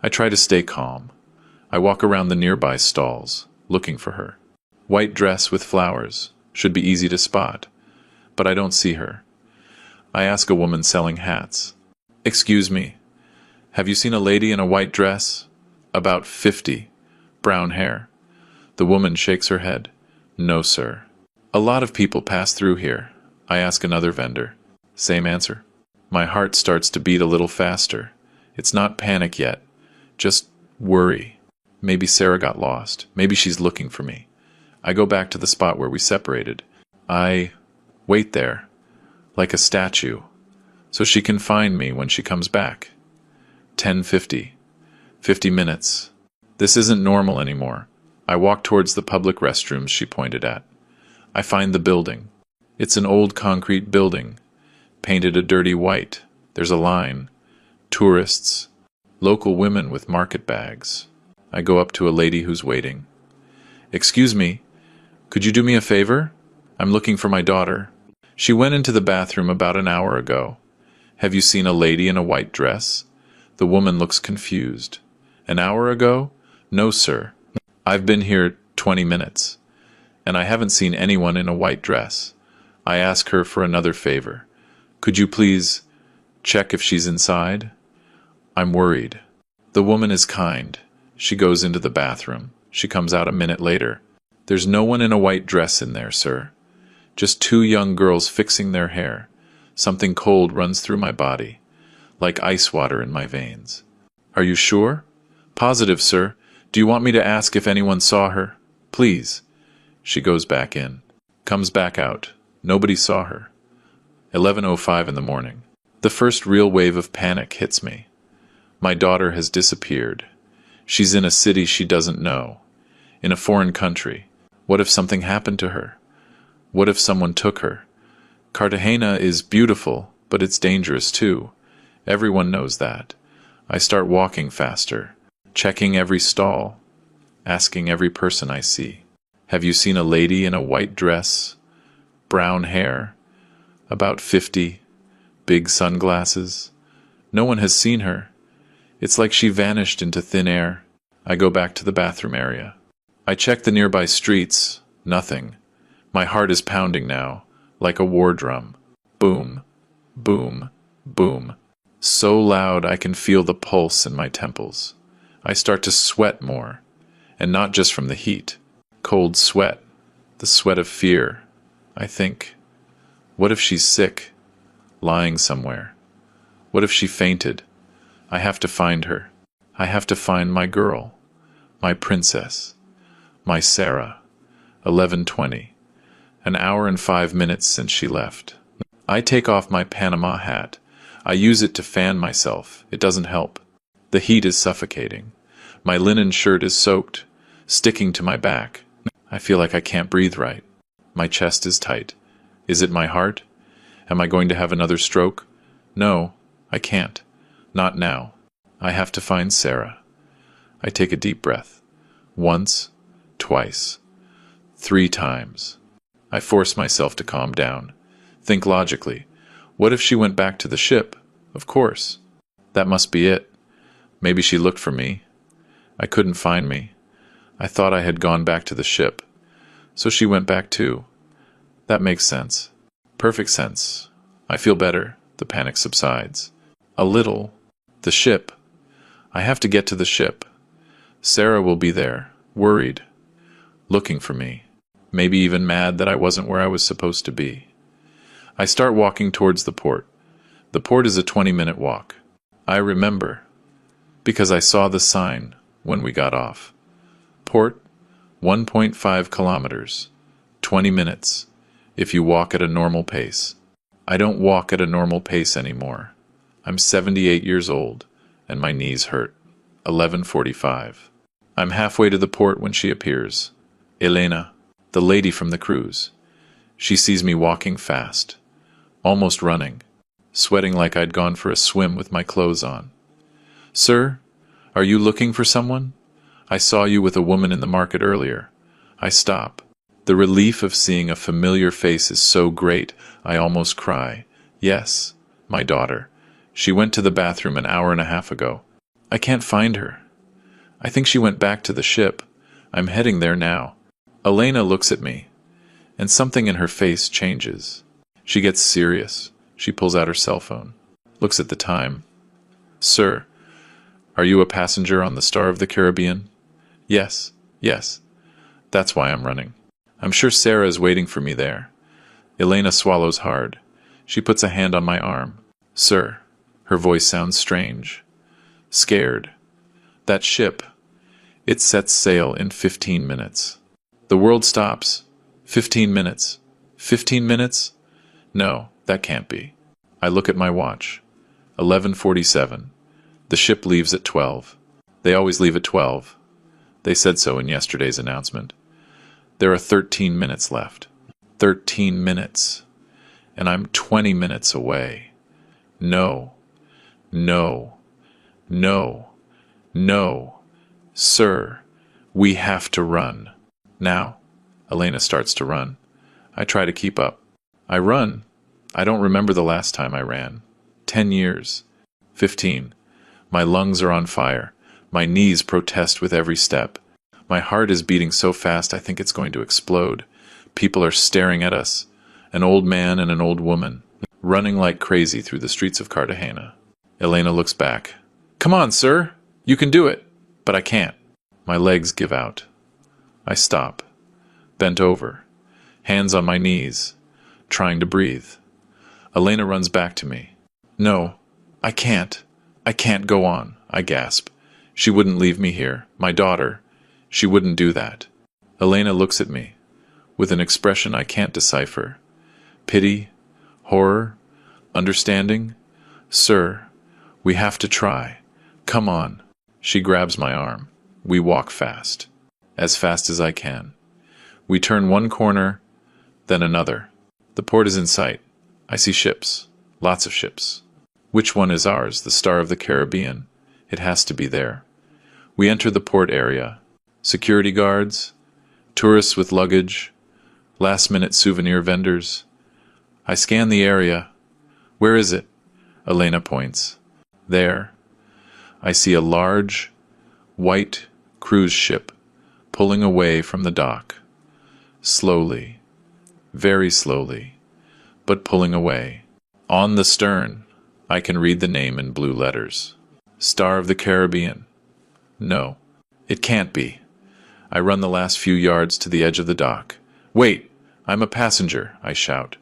I try to stay calm. I walk around the nearby stalls, looking for her. White dress with flowers. Should be easy to spot. But I don't see her. I ask a woman selling hats. Excuse me. Have you seen a lady in a white dress? About 50. brown hair. The woman shakes her head. No, sir. A lot of people pass through here. I ask another vendor. Same answer. My heart starts to beat a little faster. It's not panic yet, just worry. Maybe Sarah got lost. Maybe she's looking for me. I go back to the spot where we separated. I wait there, like a statue, so she can find me when she comes back. 10:50. 50 minutes. This isn't normal anymore. I walk towards the public restrooms she pointed at. I find the building. It's an old concrete building, painted a dirty white. There's a line. Tourists. Local women with market bags. I go up to a lady who's waiting. Excuse me, could you do me a favor? I'm looking for my daughter. She went into the bathroom about an hour ago. Have you seen a lady in a white dress? The woman looks confused. An hour ago? No, sir. I've been here 20 minutes, and I haven't seen anyone in a white dress. I ask her for another favor. Could you please check if she's inside? I'm worried. The woman is kind. She goes into the bathroom. She comes out a minute later. There's no one in a white dress in there, sir. Just two young girls fixing their hair. Something cold runs through my body, like ice water in my veins. Are you sure? Positive, sir. Do you want me to ask if anyone saw her? Please. She goes back in. Comes back out. Nobody saw her. 11:05 in the morning. The first real wave of panic hits me. My daughter has disappeared. She's in a city she doesn't know. In a foreign country. What if something happened to her? What if someone took her? Cartagena is beautiful, but it's dangerous too. Everyone knows that. I start walking faster, checking every stall, asking every person I see. Have you seen a lady in a white dress, brown hair, about 50, big sunglasses? No one has seen her. It's like she vanished into thin air. I go back to the bathroom area. I check the nearby streets. Nothing. My heart is pounding now, like a war drum. Boom, boom, boom. So loud I can feel the pulse in my temples. I start to sweat more, and not just from the heat. Cold sweat, the sweat of fear. I think, what if she's sick, lying somewhere? What if she fainted? I have to find her. I have to find my girl, my princess, my Sarah. 11:20. An hour and 5 minutes since she left. I take off my Panama hat. I use it to fan myself. It doesn't help. The heat is suffocating. My linen shirt is soaked, sticking to my back. I feel like I can't breathe right. My chest is tight. Is it my heart? Am I going to have another stroke? No, I can't. Not now. I have to find Sarah. I take a deep breath. Once, twice, 3 times. I force myself to calm down. Think logically. What if she went back to the ship? Of course. That must be it. Maybe she looked for me. I couldn't find me. I thought I had gone back to the ship. So she went back too. That makes sense. Perfect sense. I feel better. The panic subsides. A little. The ship. I have to get to the ship. Sarah will be there, worried, looking for me, maybe even mad that I wasn't where I was supposed to be. I start walking towards the port. The port is a 20-minute walk. I remember, because I saw the sign when we got off. Port, 1.5 kilometers, 20 minutes, if you walk at a normal pace. I don't walk at a normal pace anymore. I'm 78 years old, and my knees hurt. 11:45. I'm halfway to the port when she appears. Elena, the lady from the cruise. She sees me walking fast, almost running, sweating like I'd gone for a swim with my clothes on. Sir, are you looking for someone? I saw you with a woman in the market earlier. I stop. The relief of seeing a familiar face is so great, I almost cry. Yes, my daughter. She went to the bathroom an hour and a half ago. I can't find her. I think she went back to the ship. I'm heading there now. Elena looks at me, and something in her face changes. She gets serious. She pulls out her cell phone, looks at the time. Sir, are you a passenger on the Star of the Caribbean? Yes. Yes, that's why I'm running. I'm sure Sarah is waiting for me there. Elena swallows hard. She puts a hand on my arm. Sir. Her voice sounds strange. Scared. That ship. It sets sail in 15 minutes. The world stops. 15 minutes. 15 minutes? No, that can't be. I look at my watch. 11:47. The ship leaves at 12. They always leave at 12. They said so in yesterday's announcement. There are 13 minutes left. 13 minutes. And I'm 20 minutes away. No. No. No. No. Sir, we have to run. Now. Elena starts to run. I try to keep up. I run. I don't remember the last time I ran. 10 years. 15. My lungs are on fire. My knees protest with every step. My heart is beating so fast I think it's going to explode. People are staring at us. An old man and an old woman, running like crazy through the streets of Cartagena. Elena looks back. Come on, sir. You can do it. But I can't. My legs give out. I stop. Bent over. Hands on my knees. Trying to breathe. Elena runs back to me. No, I can't. I can't go on, I gasp. She wouldn't leave me here. My daughter. She wouldn't do that. Elena looks at me, with an expression I can't decipher. Pity, horror, understanding. Sir, we have to try. Come on. She grabs my arm. We walk fast as I can. We turn one corner, then another. The port is in sight. I see ships. Lots of ships. Which one is ours, the Star of the Caribbean? It has to be there. We enter the port area. Security guards, tourists with luggage, last-minute souvenir vendors. I scan the area. Where is it? Elena points. There. I see a large, white cruise ship pulling away from the dock. Slowly, very slowly, but pulling away. On the stern, I can read the name in blue letters. Star of the Caribbean. No, it can't be. I run the last few yards to the edge of the dock. Wait, I'm a passenger, I shout,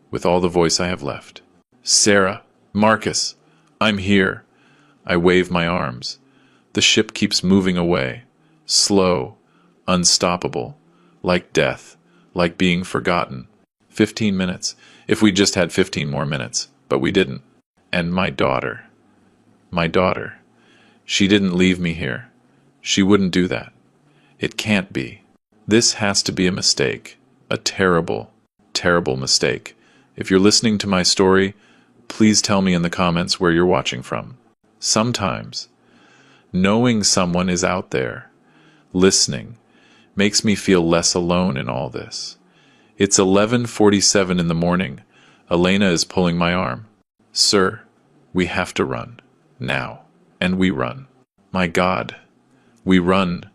with all the voice I have left. Sarah, Marcus, I'm here. I wave my arms. The ship keeps moving away, slow, unstoppable, like death, like being forgotten. 15 minutes, if we just had 15 more minutes, but we didn't. And my daughter, she didn't leave me here. She wouldn't do that. It can't be. This has to be a mistake, a terrible, terrible mistake. If you're listening to my story, please tell me in the comments where you're watching from. Sometimes, knowing someone is out there, listening, makes me feel less alone in all this. It's 11:47 in the morning. Elena is pulling my arm. Sir, we have to run. Now. And we run. My God. We run.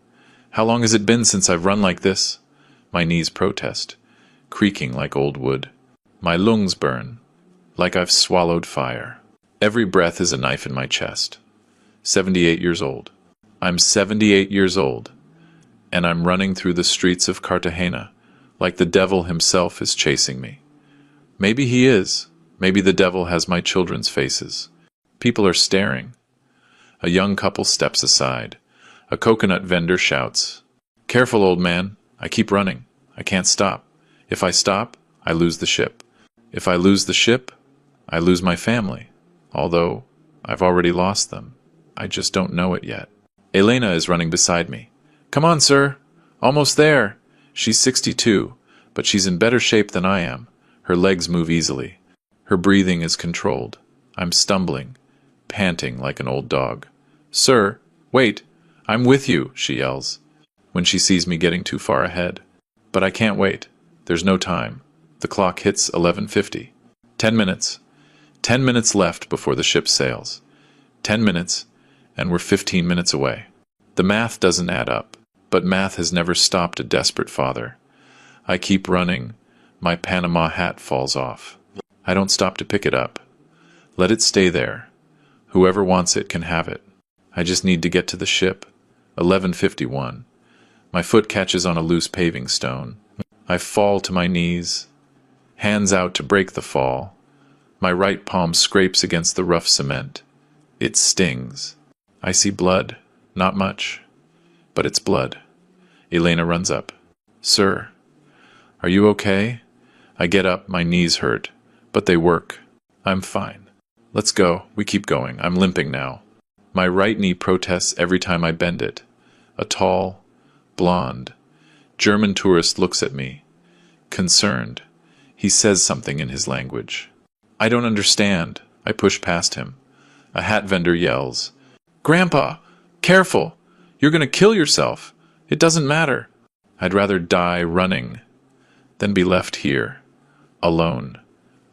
How long has it been since I've run like this? My knees protest, creaking like old wood. My lungs burn, like I've swallowed fire. Every breath is a knife in my chest. 78 years old. I'm 78 years old, and I'm running through the streets of Cartagena like the devil himself is chasing me. Maybe he is. Maybe the devil has my children's faces. People are staring. A young couple steps aside. A coconut vendor shouts, Careful, old man. I keep running. I can't stop. If I stop, I lose the ship. If I lose the ship, I lose my family. Although, I've already lost them. I just don't know it yet. Elena is running beside me. Come on, sir. Almost there. She's 62, but she's in better shape than I am. Her legs move easily. Her breathing is controlled. I'm stumbling, panting like an old dog. Sir, wait. I'm with you, she yells, when she sees me getting too far ahead. But I can't wait. There's no time. The clock hits 11:50. 10 minutes. 10 minutes left before the ship sails. 10 minutes, and we're 15 minutes away. The math doesn't add up, but math has never stopped a desperate father. I keep running. My Panama hat falls off. I don't stop to pick it up. Let it stay there. Whoever wants it can have it. I just need to get to the ship. 11:51. My foot catches on a loose paving stone. I fall to my knees, hands out to break the fall. My right palm scrapes against the rough cement. It stings. I see blood. Not much, but it's blood. Elena runs up. Sir, are you okay? I get up, my knees hurt, but they work. I'm fine. Let's go. We keep going. I'm limping now. My right knee protests every time I bend it. A tall, blonde, German tourist looks at me. Concerned. He says something in his language. I don't understand. I push past him. A hat vendor yells, Grandpa, careful! You're going to kill yourself. It doesn't matter. I'd rather die running than be left here, alone,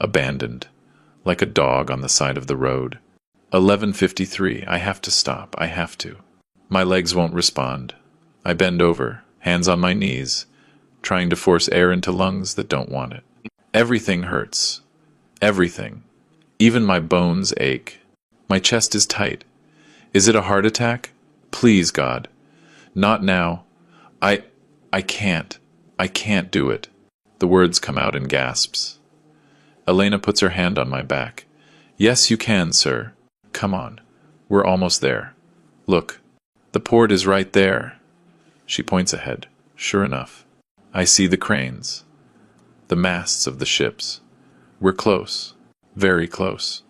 abandoned, like a dog on the side of the road. 11:53. I have to stop. I have to. My legs won't respond. I bend over, hands on my knees, trying to force air into lungs that don't want it. Everything hurts. Everything. Even my bones ache. My chest is tight. Is it a heart attack? Please, God. Not now. I can't. I can't do it. The words come out in gasps. Elena puts her hand on my back. Yes, you can, sir. Come on. We're almost there. Look. The port is right there. She points ahead. Sure enough. I see the cranes. The masts of the ships. We're close. Very close.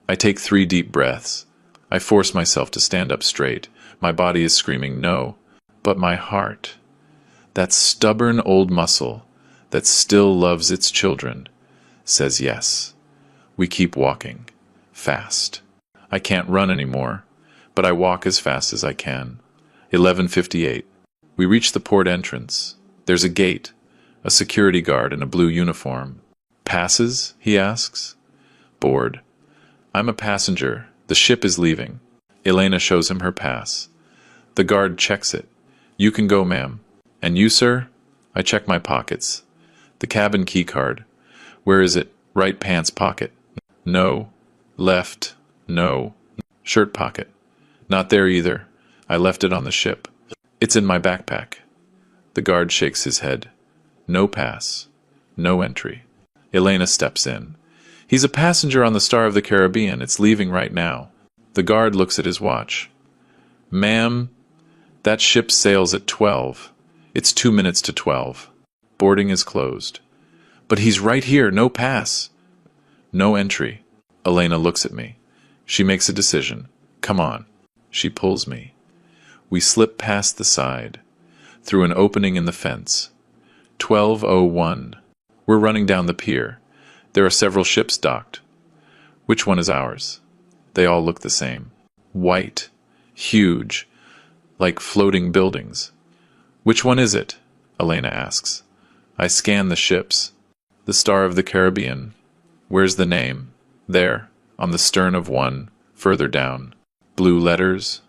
I take 3 deep breaths. I force myself to stand up straight. My body is screaming no. But my heart, that stubborn old muscle that still loves its children, says yes. We keep walking. Fast. I can't run anymore, but I walk as fast as I can. 11:58. We reach the port entrance. There's a gate, a security guard in a blue uniform. Passes? He asks. Bored. I'm a passenger. The ship is leaving. Elena shows him her pass. The guard checks it. You can go, ma'am. And you, sir? I check my pockets. The cabin key card. Where is it? Right pants pocket. No. Left. No. Shirt pocket. Not there either. I left it on the ship. It's in my backpack. The guard shakes his head. No pass. No entry. Elena steps in. He's a passenger on the Star of the Caribbean. It's leaving right now. The guard looks at his watch. Ma'am, that ship sails at 12. It's 2 minutes to 12. Boarding is closed. But he's right here. No pass. No entry. Elena looks at me. She makes a decision. Come on. She pulls me. We slip past the side, through an opening in the fence. 12:01. We're running down the pier. There are several ships docked. Which one is ours? They all look the same. White. Huge. Like floating buildings. Which one is it? Elena asks. I scan the ships. The Star of the Caribbean. Where's the name? There, on the stern of one, further down. Blue letters.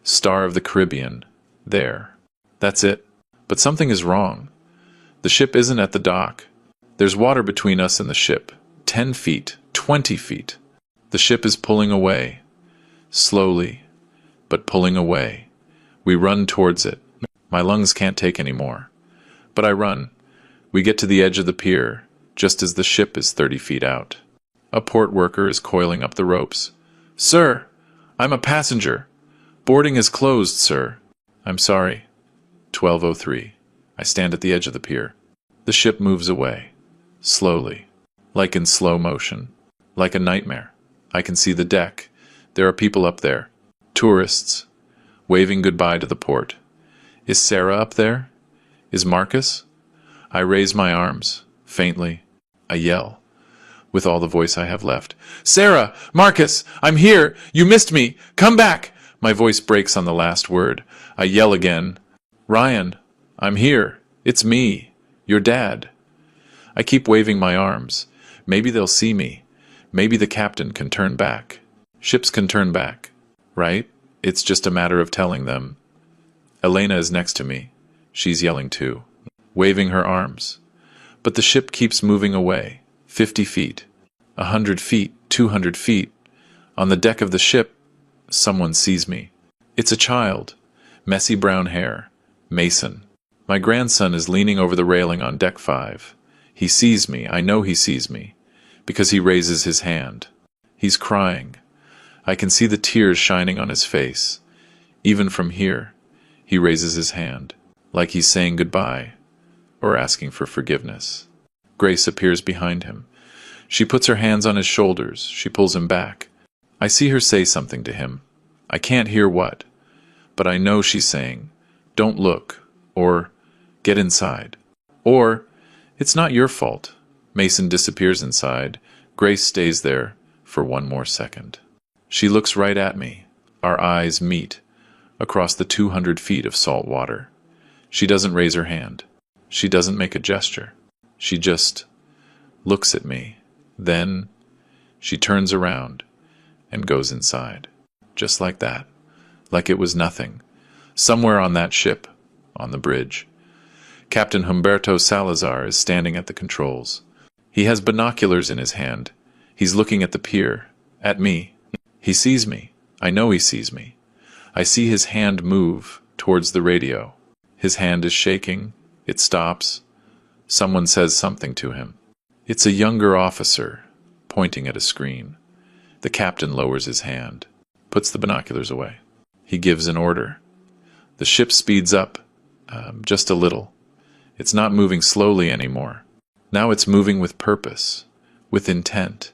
Star of the Caribbean. There. That's it. But something is wrong. The ship isn't at the dock. There's water between us and the ship. 10 feet. 20 feet. The ship is pulling away. Slowly, but pulling away. We run towards it. My lungs can't take any more. But I run. We get to the edge of the pier, just as the ship is 30 feet out. A port worker is coiling up the ropes. Sir, I'm a passenger. Boarding is closed, sir. I'm sorry. 12:03. I stand at the edge of the pier. The ship moves away. Slowly. Like in slow motion. Like a nightmare. I can see the deck. There are people up there. Tourists. Waving goodbye to the port. Is Sarah up there? Is Marcus? I raise my arms. Faintly. I yell. With all the voice I have left. Sarah! Marcus! I'm here! You missed me! Come back! My voice breaks on the last word. I yell again. Ryan! I'm here! It's me! Your dad! I keep waving my arms. Maybe they'll see me. Maybe the captain can turn back. Ships can turn back. Right? It's just a matter of telling them. Elena is next to me. She's yelling too. Waving her arms. But the ship keeps moving away. 50 feet. 100 feet. 200 feet. On the deck of the ship, someone sees me. It's a child. Messy brown hair. Mason. My grandson is leaning over the railing on deck 5. He sees me, I know he sees me, because he raises his hand. He's crying. I can see the tears shining on his face. Even from here, he raises his hand, like he's saying goodbye, or asking for forgiveness. Grace appears behind him. She puts her hands on his shoulders. She pulls him back. I see her say something to him. I can't hear what, but I know she's saying, "Don't look," or "Get inside," or "It's not your fault." Mason disappears inside. Grace stays there for one more second. She looks right at me. Our eyes meet across the 200 feet of salt water. She doesn't raise her hand. She doesn't make a gesture. She just looks at me. Then she turns around and goes inside. Just like that. Like it was nothing. Somewhere on that ship, on the bridge, Captain Humberto Salazar is standing at the controls. He has binoculars in his hand. He's looking at the pier, at me. He sees me. I know he sees me. I see his hand move towards the radio. His hand is shaking. It stops. Someone says something to him. It's a younger officer, pointing at a screen. The captain lowers his hand, puts the binoculars away. He gives an order. The ship speeds up, just a little. It's not moving slowly anymore. Now it's moving with purpose, with intent.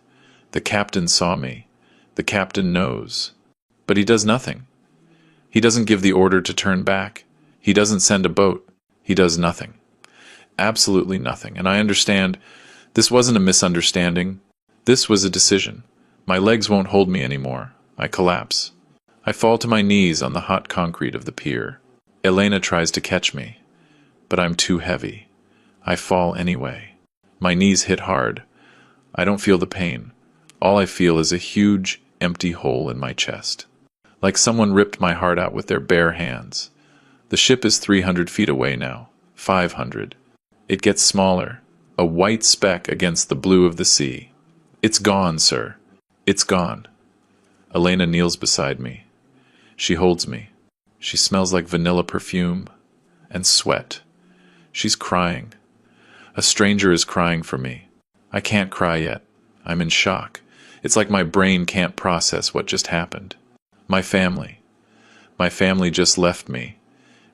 The captain saw me. The captain knows. But he does nothing. He doesn't give the order to turn back. He doesn't send a boat. He does nothing. Absolutely nothing. And I understand this wasn't a misunderstanding. This was a decision. My legs won't hold me anymore. I collapse. I fall to my knees on the hot concrete of the pier. Elena tries to catch me, but I'm too heavy. I fall anyway. My knees hit hard. I don't feel the pain. All I feel is a huge, empty hole in my chest. Like someone ripped my heart out with their bare hands. The ship is 300 feet away now. 500. It gets smaller. A white speck against the blue of the sea. It's gone, sir. It's gone. Elena kneels beside me. She holds me. She smells like vanilla perfume and sweat. She's crying. A stranger is crying for me. I can't cry yet. I'm in shock. It's like my brain can't process what just happened. My family. My family just left me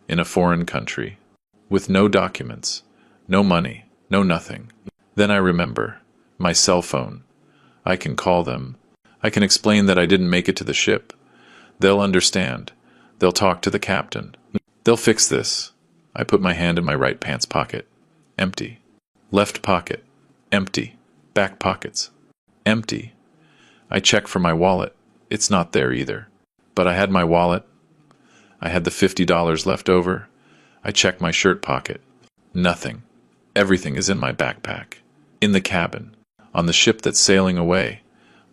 in a foreign country with no documents, no money, no nothing. Then I remember my cell phone. I can call them. I can explain that I didn't make it to the ship. They'll understand. They'll talk to the captain. They'll fix this. I put my hand in my right pants pocket. Empty. Left pocket. Empty. Back pockets. Empty. I check for my wallet. It's not there either. But I had my wallet. I had the $50 left over. I check my shirt pocket. Nothing. Everything is in my backpack. In the cabin. On the ship that's sailing away.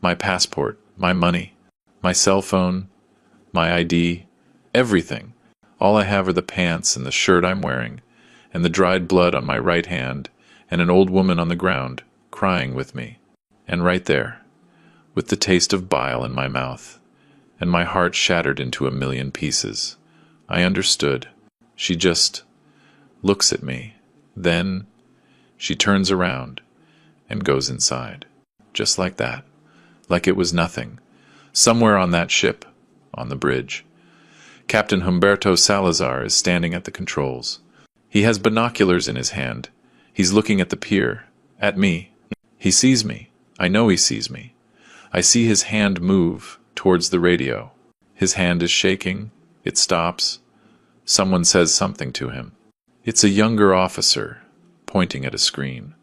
My passport. My money. My cell phone. My ID. Everything. All I have are the pants and the shirt I'm wearing, and the dried blood on my right hand, and an old woman on the ground, crying with me. And right there, with the taste of bile in my mouth, and my heart shattered into a million pieces, I understood. She just looks at me. Then she turns around and goes inside. Just like that. Like it was nothing. Somewhere on that ship, on the bridge, Captain Humberto Salazar is standing at the controls. He has binoculars in his hand. He's looking at the pier, at me. He sees me. I know he sees me. I see his hand move towards the radio. His hand is shaking. It stops. Someone says something to him. It's a younger officer, pointing at a screen.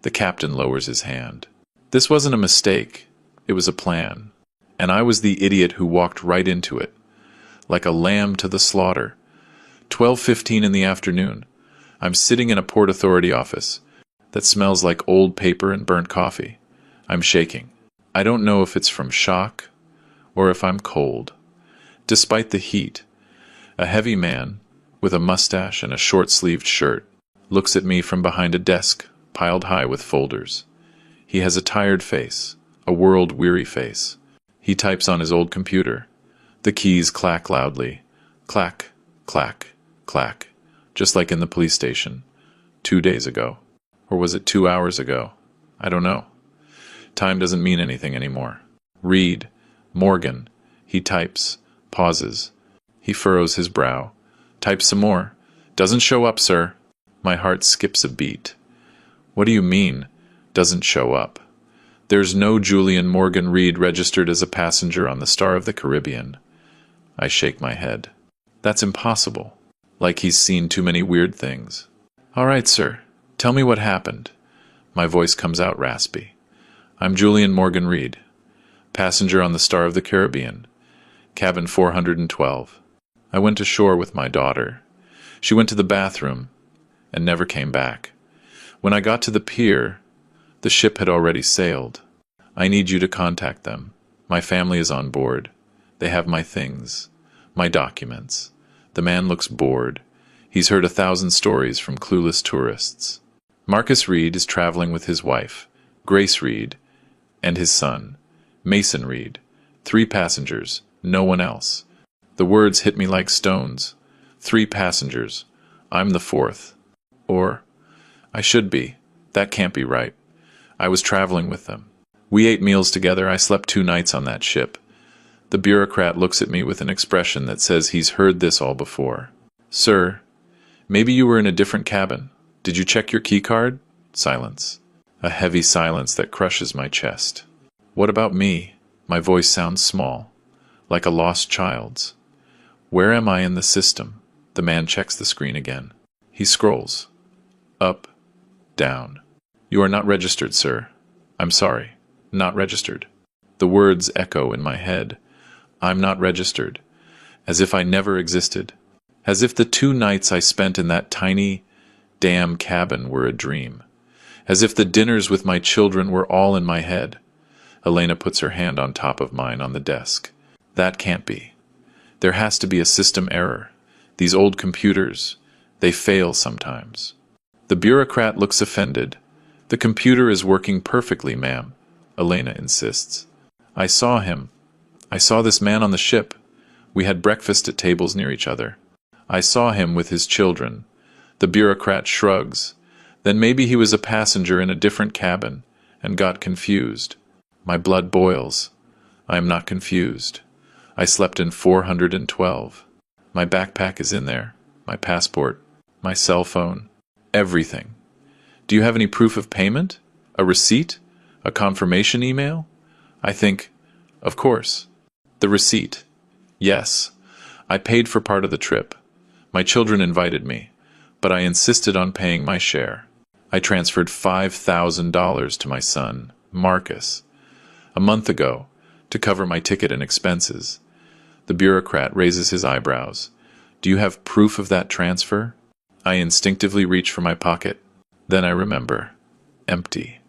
The captain lowers his hand. This wasn't a mistake. It was a plan. And I was the idiot who walked right into it. Like a lamb to the slaughter. 12:15 in the afternoon. I'm sitting in a Port Authority office that smells like old paper and burnt coffee. I'm shaking. I don't know if it's from shock or if I'm cold. Despite the heat, a heavy man with a mustache and a short-sleeved shirt looks at me from behind a desk piled high with folders. He has a tired face, a world-weary face. He types on his old computer. The keys clack loudly. Clack, clack, clack. just like in the police station. 2 days ago. Or was it 2 hours ago? I don't know. Time doesn't mean anything anymore. Reed. Morgan. He types. Pauses. He furrows his brow. Types some more. Doesn't show up, sir. My heart skips a beat. What do you mean, doesn't show up? There's no Julian Morgan Reed registered as a passenger on the Star of the Caribbean. I shake my head. That's impossible. Like he's seen too many weird things. All right, sir. Tell me what happened. My voice comes out raspy. I'm Julian Morgan Reed, passenger on the Star of the Caribbean, cabin 412. I went ashore with my daughter. She went to the bathroom and never came back. When I got to the pier, the ship had already sailed. I need you to contact them. My family is on board. They have my things, my documents. The man looks bored. He's heard 1,000 stories from clueless tourists. Marcus Reed is traveling with his wife, Grace Reed, and his son, Mason Reed. 3 passengers, no one else. The words hit me like stones. 3 passengers. I'm the 4th. Or, I should be. That can't be right. I was traveling with them. We ate meals together. I slept 2 nights on that ship. The bureaucrat looks at me with an expression that says he's heard this all before. Sir, maybe you were in a different cabin. Did you check your key card? Silence. A heavy silence that crushes my chest. What about me? My voice sounds small, like a lost child's. Where am I in the system? The man checks the screen again. He scrolls. Up, down. You are not registered, sir. I'm sorry. Not registered. The words echo in my head. I'm not registered. As if I never existed. As if the 2 nights I spent in that tiny, damn cabin were a dream. As if the dinners with my children were all in my head. Elena puts her hand on top of mine on the desk. That can't be. There has to be a system error. These old computers, they fail sometimes. The bureaucrat looks offended. The computer is working perfectly, ma'am, Elena insists. I saw him. I saw this man on the ship. We had breakfast at tables near each other. I saw him with his children. The bureaucrat shrugs. Then maybe he was a passenger in a different cabin and got confused. My blood boils. I am not confused. I slept in 412. My backpack is in there. My passport. My cell phone. Everything. Do you have any proof of payment? A receipt? A confirmation email? I think, of course. The receipt. Yes. I paid for part of the trip. My children invited me, but I insisted on paying my share. I transferred $5,000 to my son, Marcus, a month ago, to cover my ticket and expenses. The bureaucrat raises his eyebrows. Do you have proof of that transfer? I instinctively reach for my pocket. Then I remember. Empty.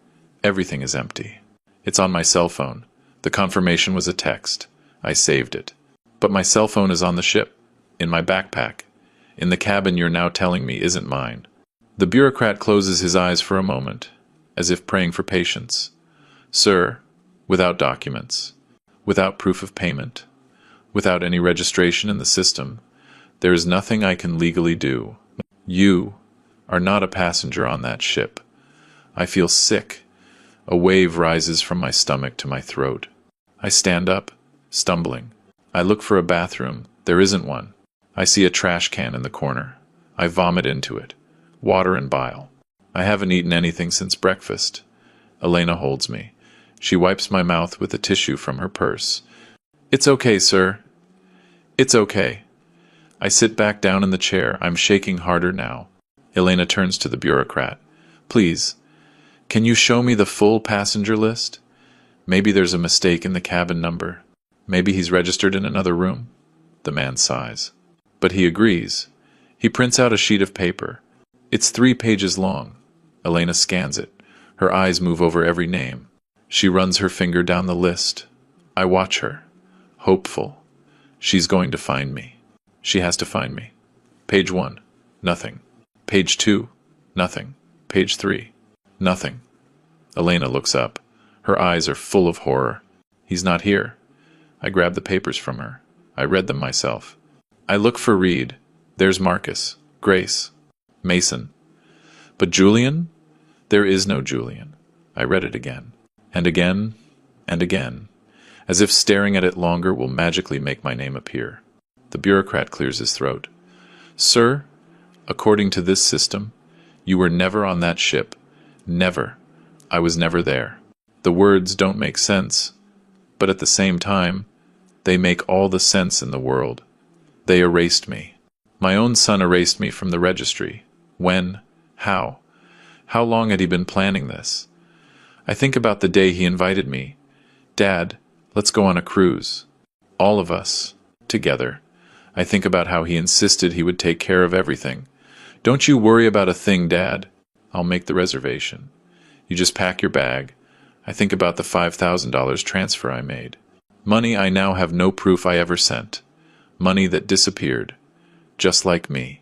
Everything is empty. It's on my cell phone. The confirmation was a text. I saved it. But my cell phone is on the ship, in my backpack, in the cabin you're now telling me isn't mine. The bureaucrat closes his eyes for a moment, as if praying for patience. Sir, without documents, without proof of payment, without any registration in the system, there is nothing I can legally do. You are not a passenger on that ship. I feel sick. A wave rises from my stomach to my throat. I stand up, stumbling. I look for a bathroom. There isn't one. I see a trash can in the corner. I vomit into it. Water and bile. I haven't eaten anything since breakfast. Elena holds me. She wipes my mouth with a tissue from her purse. It's okay, sir. It's okay. I sit back down in the chair. I'm shaking harder now. Elena turns to the bureaucrat. Please, can you show me the full passenger list? Maybe there's a mistake in the cabin number. Maybe he's registered in another room. The man sighs. But he agrees. He prints out a sheet of paper. It's 3 pages long. Elena scans it. Her eyes move over every name. She runs her finger down the list. I watch her, hopeful. She's going to find me. She has to find me. Page 1, nothing. Page 2, nothing. Page 3, nothing. Elena looks up. Her eyes are full of horror. He's not here. I grab the papers from her. I read them myself. I look for Reed. There's Marcus, Grace, Mason. But Julian? There is no Julian. I read it again, and again, and again, as if staring at it longer will magically make my name appear. The bureaucrat clears his throat. Sir, according to this system, you were never on that ship. Never. I was never there. The words don't make sense, but at the same time, they make all the sense in the world. They erased me. My own son erased me from the registry. When? How? How long had he been planning this? I think about the day he invited me. Dad, let's go on a cruise. All of us, together. I think about how he insisted he would take care of everything. Don't you worry about a thing, Dad. I'll make the reservation. You just pack your bag. I think about the $5,000 transfer I made. Money I now have no proof I ever sent. Money that disappeared. Just like me.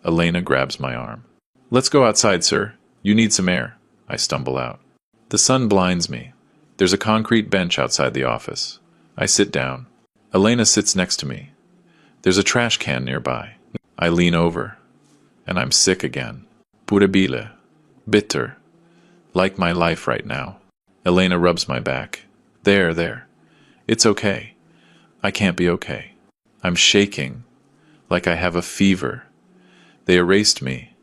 Elena grabs my arm. Let's go outside, sir. You need some air. I stumble out. The sun blinds me. There's a concrete bench outside the office. I sit down. Elena sits next to me. There's a trash can nearby. I lean over. And I'm sick again. Puribile. Bitter. Like my life right now. Elena rubs my back. There. It's okay. I can't be okay. I'm shaking. Like I have a fever. They erased me.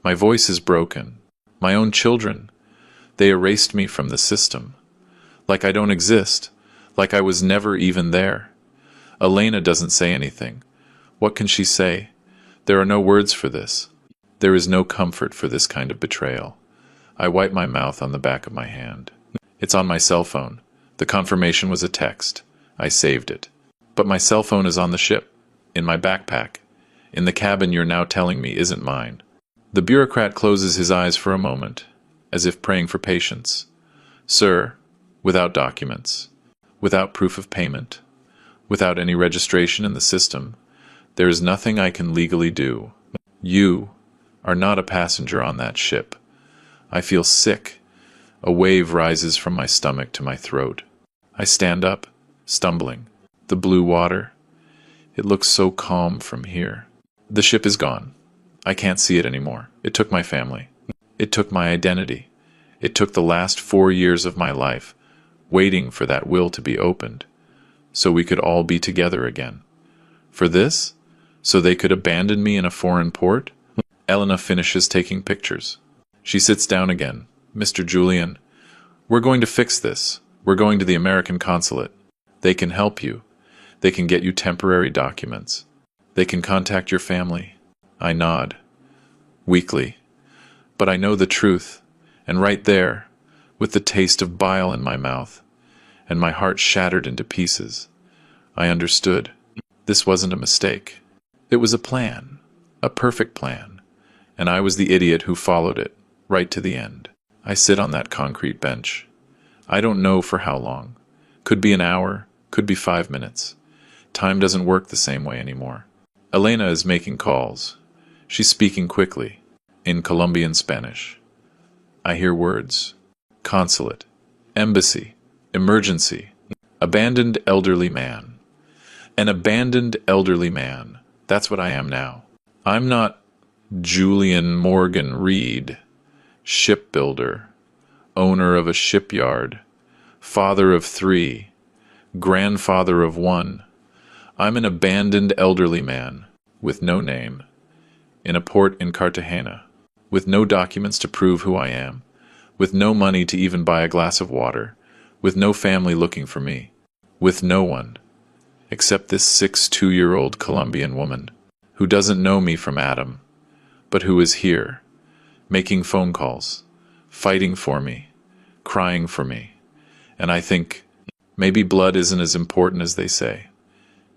My voice is broken. My own children. They erased me from the system. Like I don't exist. Like I was never even there. Elena doesn't say anything. What can she say? There are no words for this. There is no comfort for this kind of betrayal. I wipe my mouth on the back of my hand. It's on my cell phone. The confirmation was a text. I saved it. But my cell phone is on the ship. In my backpack. In the cabin you're now telling me isn't mine. The bureaucrat closes his eyes for a moment, as if praying for patience. Sir, without documents, without proof of payment, without any registration in the system, there is nothing I can legally do. You are not a passenger on that ship. I feel sick. A wave rises from my stomach to my throat. I stand up, stumbling. The blue water. It looks so calm from here. The ship is gone. I can't see it anymore. It took my family. It took my identity. It took the last 4 years of my life, waiting for that will to be opened, so we could all be together again. For this? So they could abandon me in a foreign port? Elena finishes taking pictures. She sits down again. Mr. Julian, we're going to fix this. We're going to the American consulate. They can help you. They can get you temporary documents. They can contact your family. I nod. Weakly. But I know the truth. And right there, with the taste of bile in my mouth, and my heart shattered into pieces, I understood. This wasn't a mistake. It was a plan. A perfect plan. And I was the idiot who followed it, right to the end. I sit on that concrete bench. I don't know for how long. Could be an hour, could be 5 minutes. Time doesn't work the same way anymore. Elena is making calls. She's speaking quickly, in Colombian Spanish. I hear words. Consulate. Embassy. Emergency. Abandoned elderly man. An abandoned elderly man. That's what I am now. I'm not Julian Morgan Reed, shipbuilder, owner of a shipyard, father of 3, grandfather of 1. I'm an abandoned elderly man, with no name, in a port in Cartagena, with no documents to prove who I am, with no money to even buy a glass of water, with no family looking for me, with no one, except this 2-year-old Colombian woman, who doesn't know me from Adam, but who is here, making phone calls, fighting for me, crying for me. And I think, maybe blood isn't as important as they say.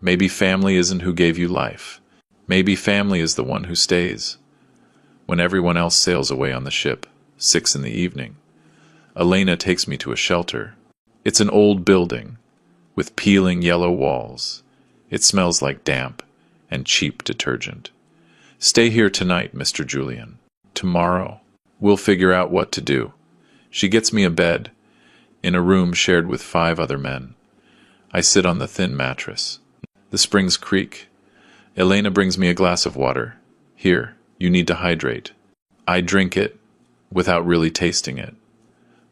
Maybe family isn't who gave you life. Maybe family is the one who stays. When everyone else sails away on the ship, 6 in the evening, Elena takes me to a shelter. It's an old building, with peeling yellow walls. It smells like damp and cheap detergent. Stay here tonight, Mr. Julian. Tomorrow, we'll figure out what to do. She gets me a bed, in a room shared with 5 other men. I sit on the thin mattress. The springs creak. Elena brings me a glass of water. Here, You need to hydrate. I drink it without really tasting it.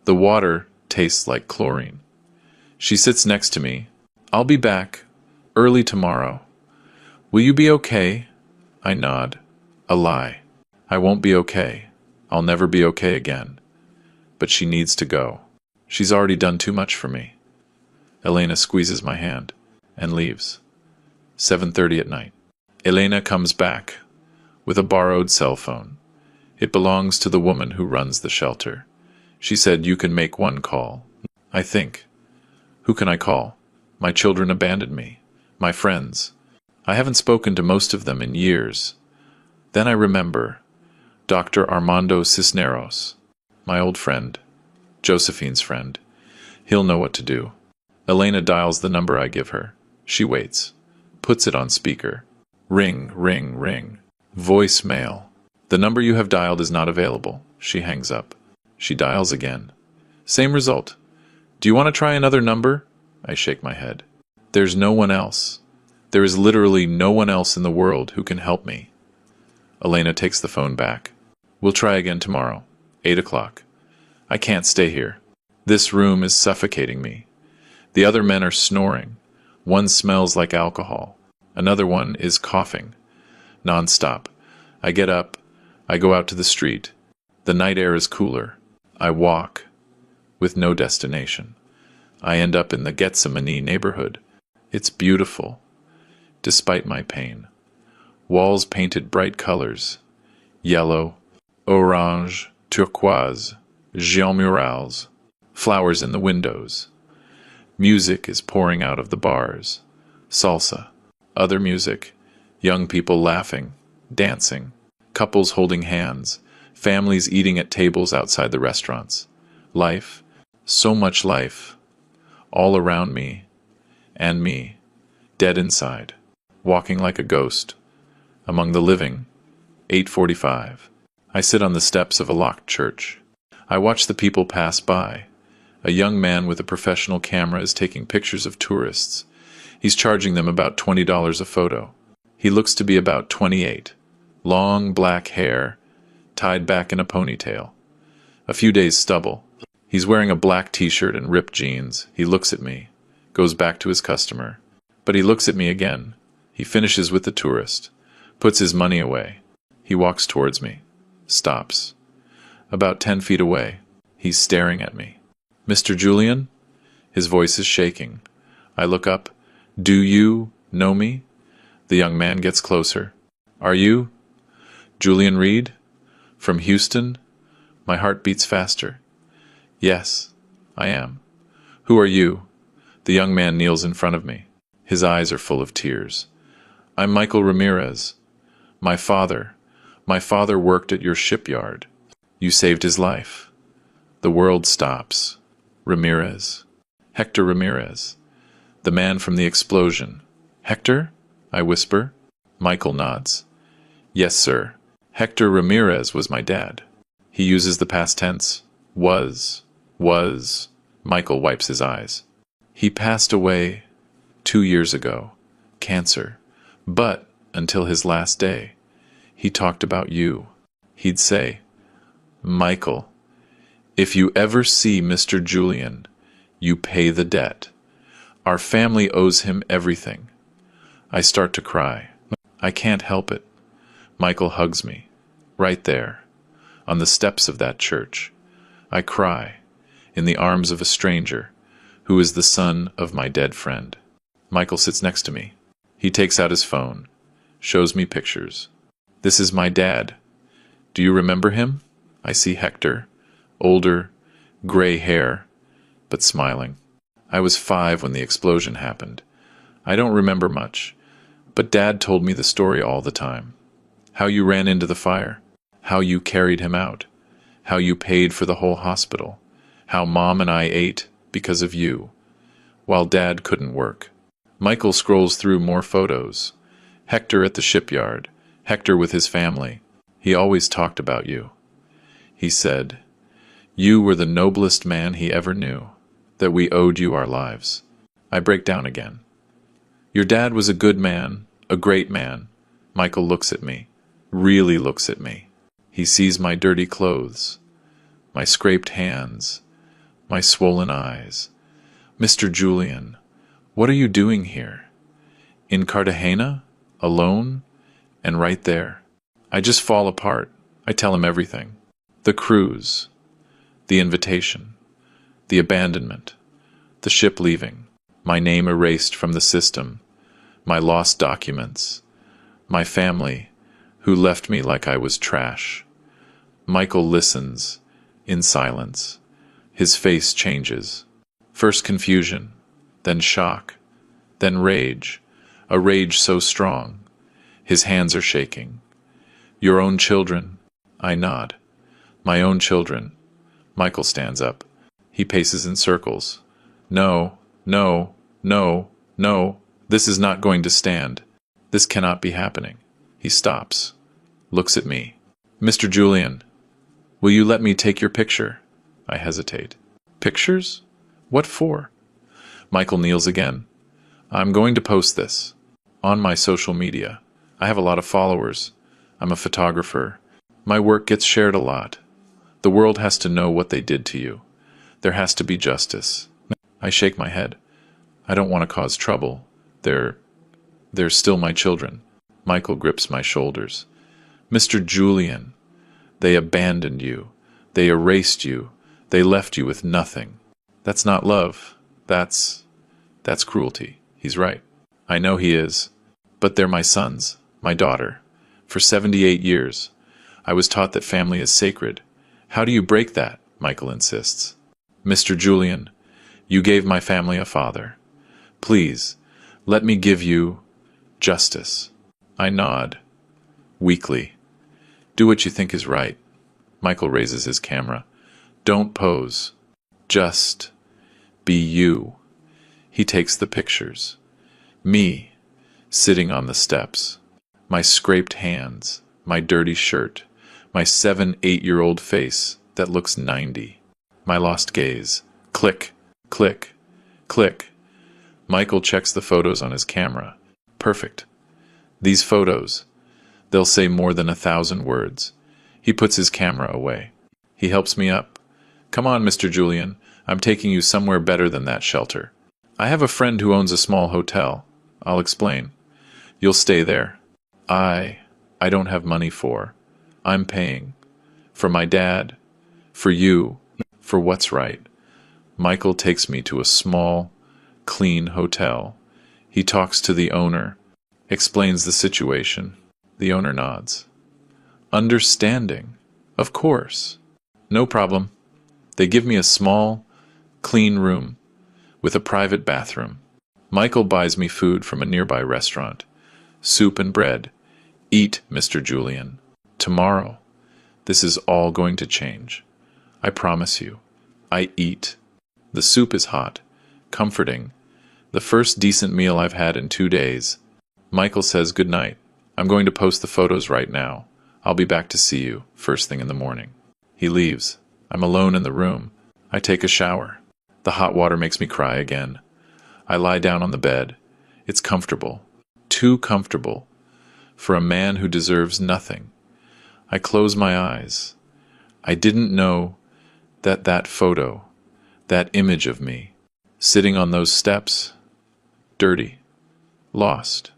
The water tastes like chlorine. She sits next to me. I'll be back early tomorrow. Will you be okay? I nod. A lie. I won't be okay. I'll never be okay again. But she needs to go. She's already done too much for me. Elena squeezes my hand and leaves. 7:30 at night. Elena comes back with a borrowed cell phone. It belongs to the woman who runs the shelter. She said you can make one call. I think. Who can I call? My children abandoned me. My friends. I haven't spoken to most of them in years. Then I remember Dr. Armando Cisneros, my old friend, Josephine's friend. He'll know what to do. Elena dials the number I give her. She waits. Puts it on speaker. Ring, ring, ring. Voicemail. The number you have dialed is not available. She hangs up. She dials again. Same result. Do you want to try another number? I shake my head. There's no one else. There is literally no one else in the world who can help me. Elena takes the phone back. We'll try again tomorrow. 8 o'clock. I can't stay here. This room is suffocating me. The other men are snoring. One smells like alcohol. Another one is coughing. Non-stop. I get up. I go out to the street. The night air is cooler. I walk. With no destination. I end up in the Gethsemane neighborhood. It's beautiful. Despite my pain. Walls painted bright colors. Yellow, orange, turquoise, Jean murals. Flowers in the windows. Music is pouring out of the bars. Salsa. Other music. Young people laughing, dancing. Couples holding hands. Families eating at tables outside the restaurants. Life. So much life. All around me. And me. Dead inside. Walking like a ghost. Among the living. 8:45. I sit on the steps of a locked church. I watch the people pass by. A young man with a professional camera is taking pictures of tourists. He's charging them about $20 a photo. He looks to be about 28. Long black hair, tied back in a ponytail. A few days stubble. He's wearing a black t-shirt and ripped jeans. He looks at me, goes back to his customer. But he looks at me again. He finishes with the tourist, puts his money away. He walks towards me, stops. About 10 feet away, he's staring at me. Mr. Julian? His voice is shaking. I look up. Do you know me? The young man gets closer. Are you? Julian Reed? From Houston? My heart beats faster. Yes, I am. Who are you? The young man kneels in front of me. His eyes are full of tears. I'm Michael Ramirez. My father worked at your shipyard. You saved his life. The world stops. Ramirez. Hector Ramirez. The man from the explosion. Hector? I whisper. Michael nods. Yes, sir. Hector Ramirez was my dad. He uses the past tense. Was. Michael wipes his eyes. He passed away 2 years ago. Cancer. But, until his last day, he talked about you. He'd say, Michael, if you ever see Mr. Julian, you pay the debt. Our family owes him everything. I start to cry. I can't help it. Michael hugs me. Right there, on the steps of that church. I cry, in the arms of a stranger, who is the son of my dead friend. Michael sits next to me. He takes out his phone, shows me pictures. This is my dad. Do you remember him? I see Hector, older, gray hair, but smiling. I was 5 when the explosion happened. I don't remember much, but Dad told me the story all the time. How you ran into the fire, how you carried him out, how you paid for the whole hospital, how Mom and I ate because of you, while Dad couldn't work. Michael scrolls through more photos. Hector at the shipyard, Hector with his family. He always talked about you. He said, you were the noblest man he ever knew, that we owed you our lives. I break down again. Your dad was a good man, a great man. Michael looks at me. really looks at me. He sees my dirty clothes, my scraped hands, my swollen eyes. Mr. Julian, what are you doing here? In Cartagena? Alone? And right there. I just fall apart. I tell him everything. The cruise, the invitation, the abandonment, the ship leaving, my name erased from the system, my lost documents, my family, who left me like I was trash. Michael listens, in silence. His face changes. First confusion, then shock, then rage, a rage so strong. His hands are shaking. Your own children? I nod. My own children. Michael stands up. He paces in circles. No, no, no, no. This is not going to stand. This cannot be happening. He stops, looks at me. Mr. Julian, will you let me take your picture? I hesitate. Pictures? What for? Michael kneels again. I'm going to post this on my social media. I have a lot of followers. I'm a photographer. My work gets shared a lot. The world has to know what they did to you. There has to be justice. I shake my head. I don't want to cause trouble. They're still my children. Michael grips my shoulders. Mr. Julian, they abandoned you. They erased you. They left you with nothing. That's not love. That's cruelty. He's right. I know he is. But they're my sons, my daughter. For 78 years, I was taught that family is sacred. How do you break that? Michael insists. Mr. Julian, you gave my family a father. Please, let me give you justice. I nod, weakly. Do what you think is right. Michael raises his camera. Don't pose. Just be you. He takes the pictures. Me, sitting on the steps. My scraped hands, my dirty shirt, my 7-8-year-old face that looks 90. My lost gaze. Click, click, click. Michael checks the photos on his camera. Perfect. These photos, they'll say more than 1,000 words. He puts his camera away. He helps me up. Come on, Mr. Julian. I'm taking you somewhere better than that shelter. I have a friend who owns a small hotel. I'll explain. You'll stay there. I don't have money for. I'm paying. For my dad. For you. For what's right. Michael takes me to a small, clean hotel. He talks to the owner. Explains the situation. The owner nods. Understanding. Of course. No problem. They give me a small, clean room with a private bathroom. Michael buys me food from a nearby restaurant. Soup and bread. Eat, Mr. Julian. Tomorrow, this is all going to change. I promise you. I eat. The soup is hot, comforting. The first decent meal I've had in 2 days. Michael says good night. I'm going to post the photos right now. I'll be back to see you first thing in the morning. He leaves. I'm alone in the room. I take a shower. The hot water makes me cry again. I lie down on the bed. It's comfortable. Too comfortable. For a man who deserves nothing. I close my eyes. I didn't know that photo, that image of me, sitting on those steps, dirty, lost,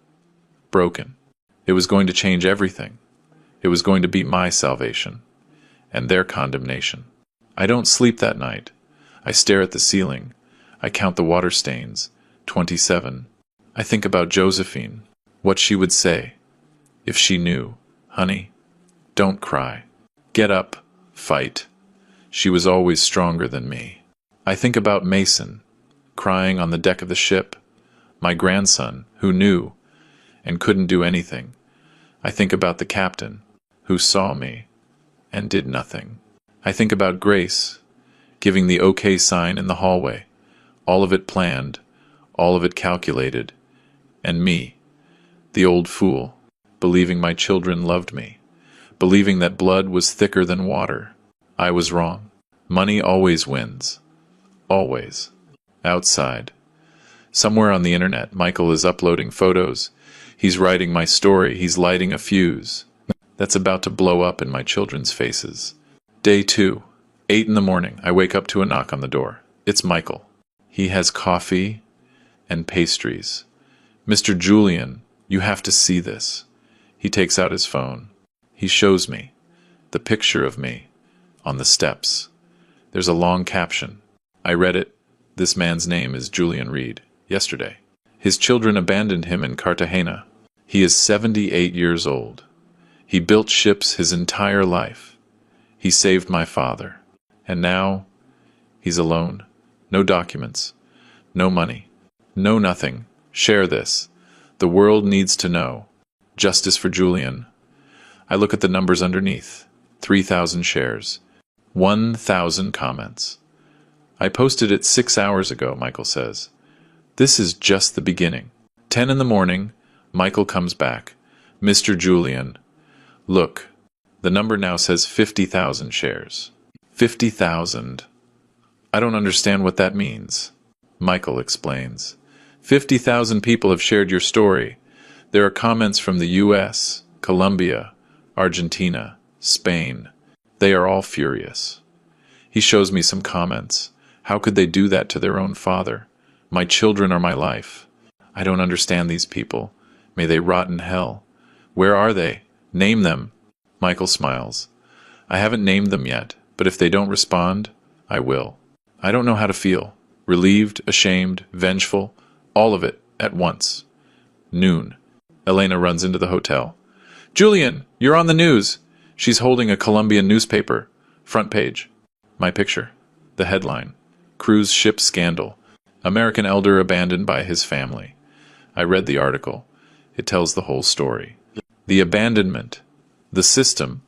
broken. It was going to change everything. It was going to be my salvation and their condemnation. I don't sleep that night. I stare at the ceiling. I count the water stains. 27. I think about Josephine, what she would say if she knew. Honey, don't cry. Get up, fight. She was always stronger than me. I think about Mason, crying on the deck of the ship, my grandson, who knew and couldn't do anything. I think about the captain, who saw me and did nothing. I think about Grace, giving the okay sign in the hallway, all of it planned, all of it calculated, and me, the old fool, believing my children loved me, believing that blood was thicker than water. I was wrong. Money always wins. Always. Outside. Somewhere on the internet, Michael is uploading photos. He's writing my story. He's lighting a fuse. that's about to blow up in my children's faces. Day 2. 8 in the morning. I wake up to a knock on the door. It's Michael. He has coffee and pastries. Mr. Julian, you have to see this. He takes out his phone. He shows me the picture of me on the steps. There's a long caption. I read it. This man's name is Julian Reed. Yesterday. His children abandoned him in Cartagena. He is 78 years old. He built ships his entire life. He saved my father. And now, he's alone. No documents. No money. No nothing. Share this. The world needs to know. Justice for Julian. I look at the numbers underneath. 3,000 shares. 1,000 comments. I posted it 6 hours ago, Michael says. This is just the beginning. 10 in the morning, Michael comes back. Mr. Julian. Look, the number now says 50,000 shares. 50,000. I don't understand what that means. Michael explains. 50,000 people have shared your story. There are comments from the US, Colombia, Argentina, Spain. They are all furious. He shows me some comments. How could they do that to their own father? My children are my life. I don't understand these people. May they rot in hell. Where are they? Name them. Michael smiles. I haven't named them yet, but if they don't respond, I will. I don't know how to feel. Relieved, ashamed, vengeful, all of it at once. Noon. Elena runs into the hotel. Julian, you're on the news. She's holding a Colombian newspaper. Front page. My picture. The headline. Cruise ship scandal. American elder abandoned by his family. I read the article. It tells the whole story. The abandonment. The system,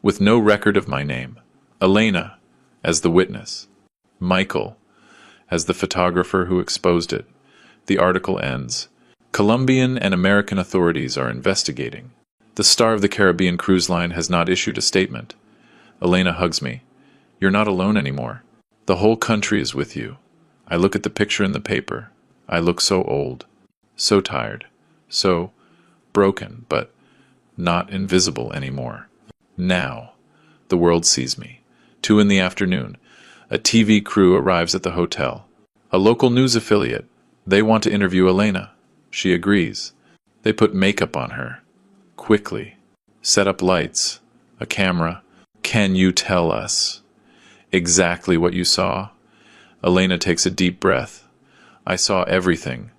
with no record of my name. Elena, as the witness. Michael, as the photographer who exposed it. The article ends. Colombian and American authorities are investigating. The Star of the Caribbean cruise line has not issued a statement. Elena hugs me. You're not alone anymore. The whole country is with you. I look at the picture in the paper. I look so old, so tired, so broken, but not invisible anymore. Now, the world sees me. 2 in the afternoon. A TV crew arrives at the hotel. A local news affiliate. They want to interview Elena. She agrees. They put makeup on her. Quickly. Set up lights. A camera. Can you tell us exactly what you saw? Elena takes a deep breath. I saw everything.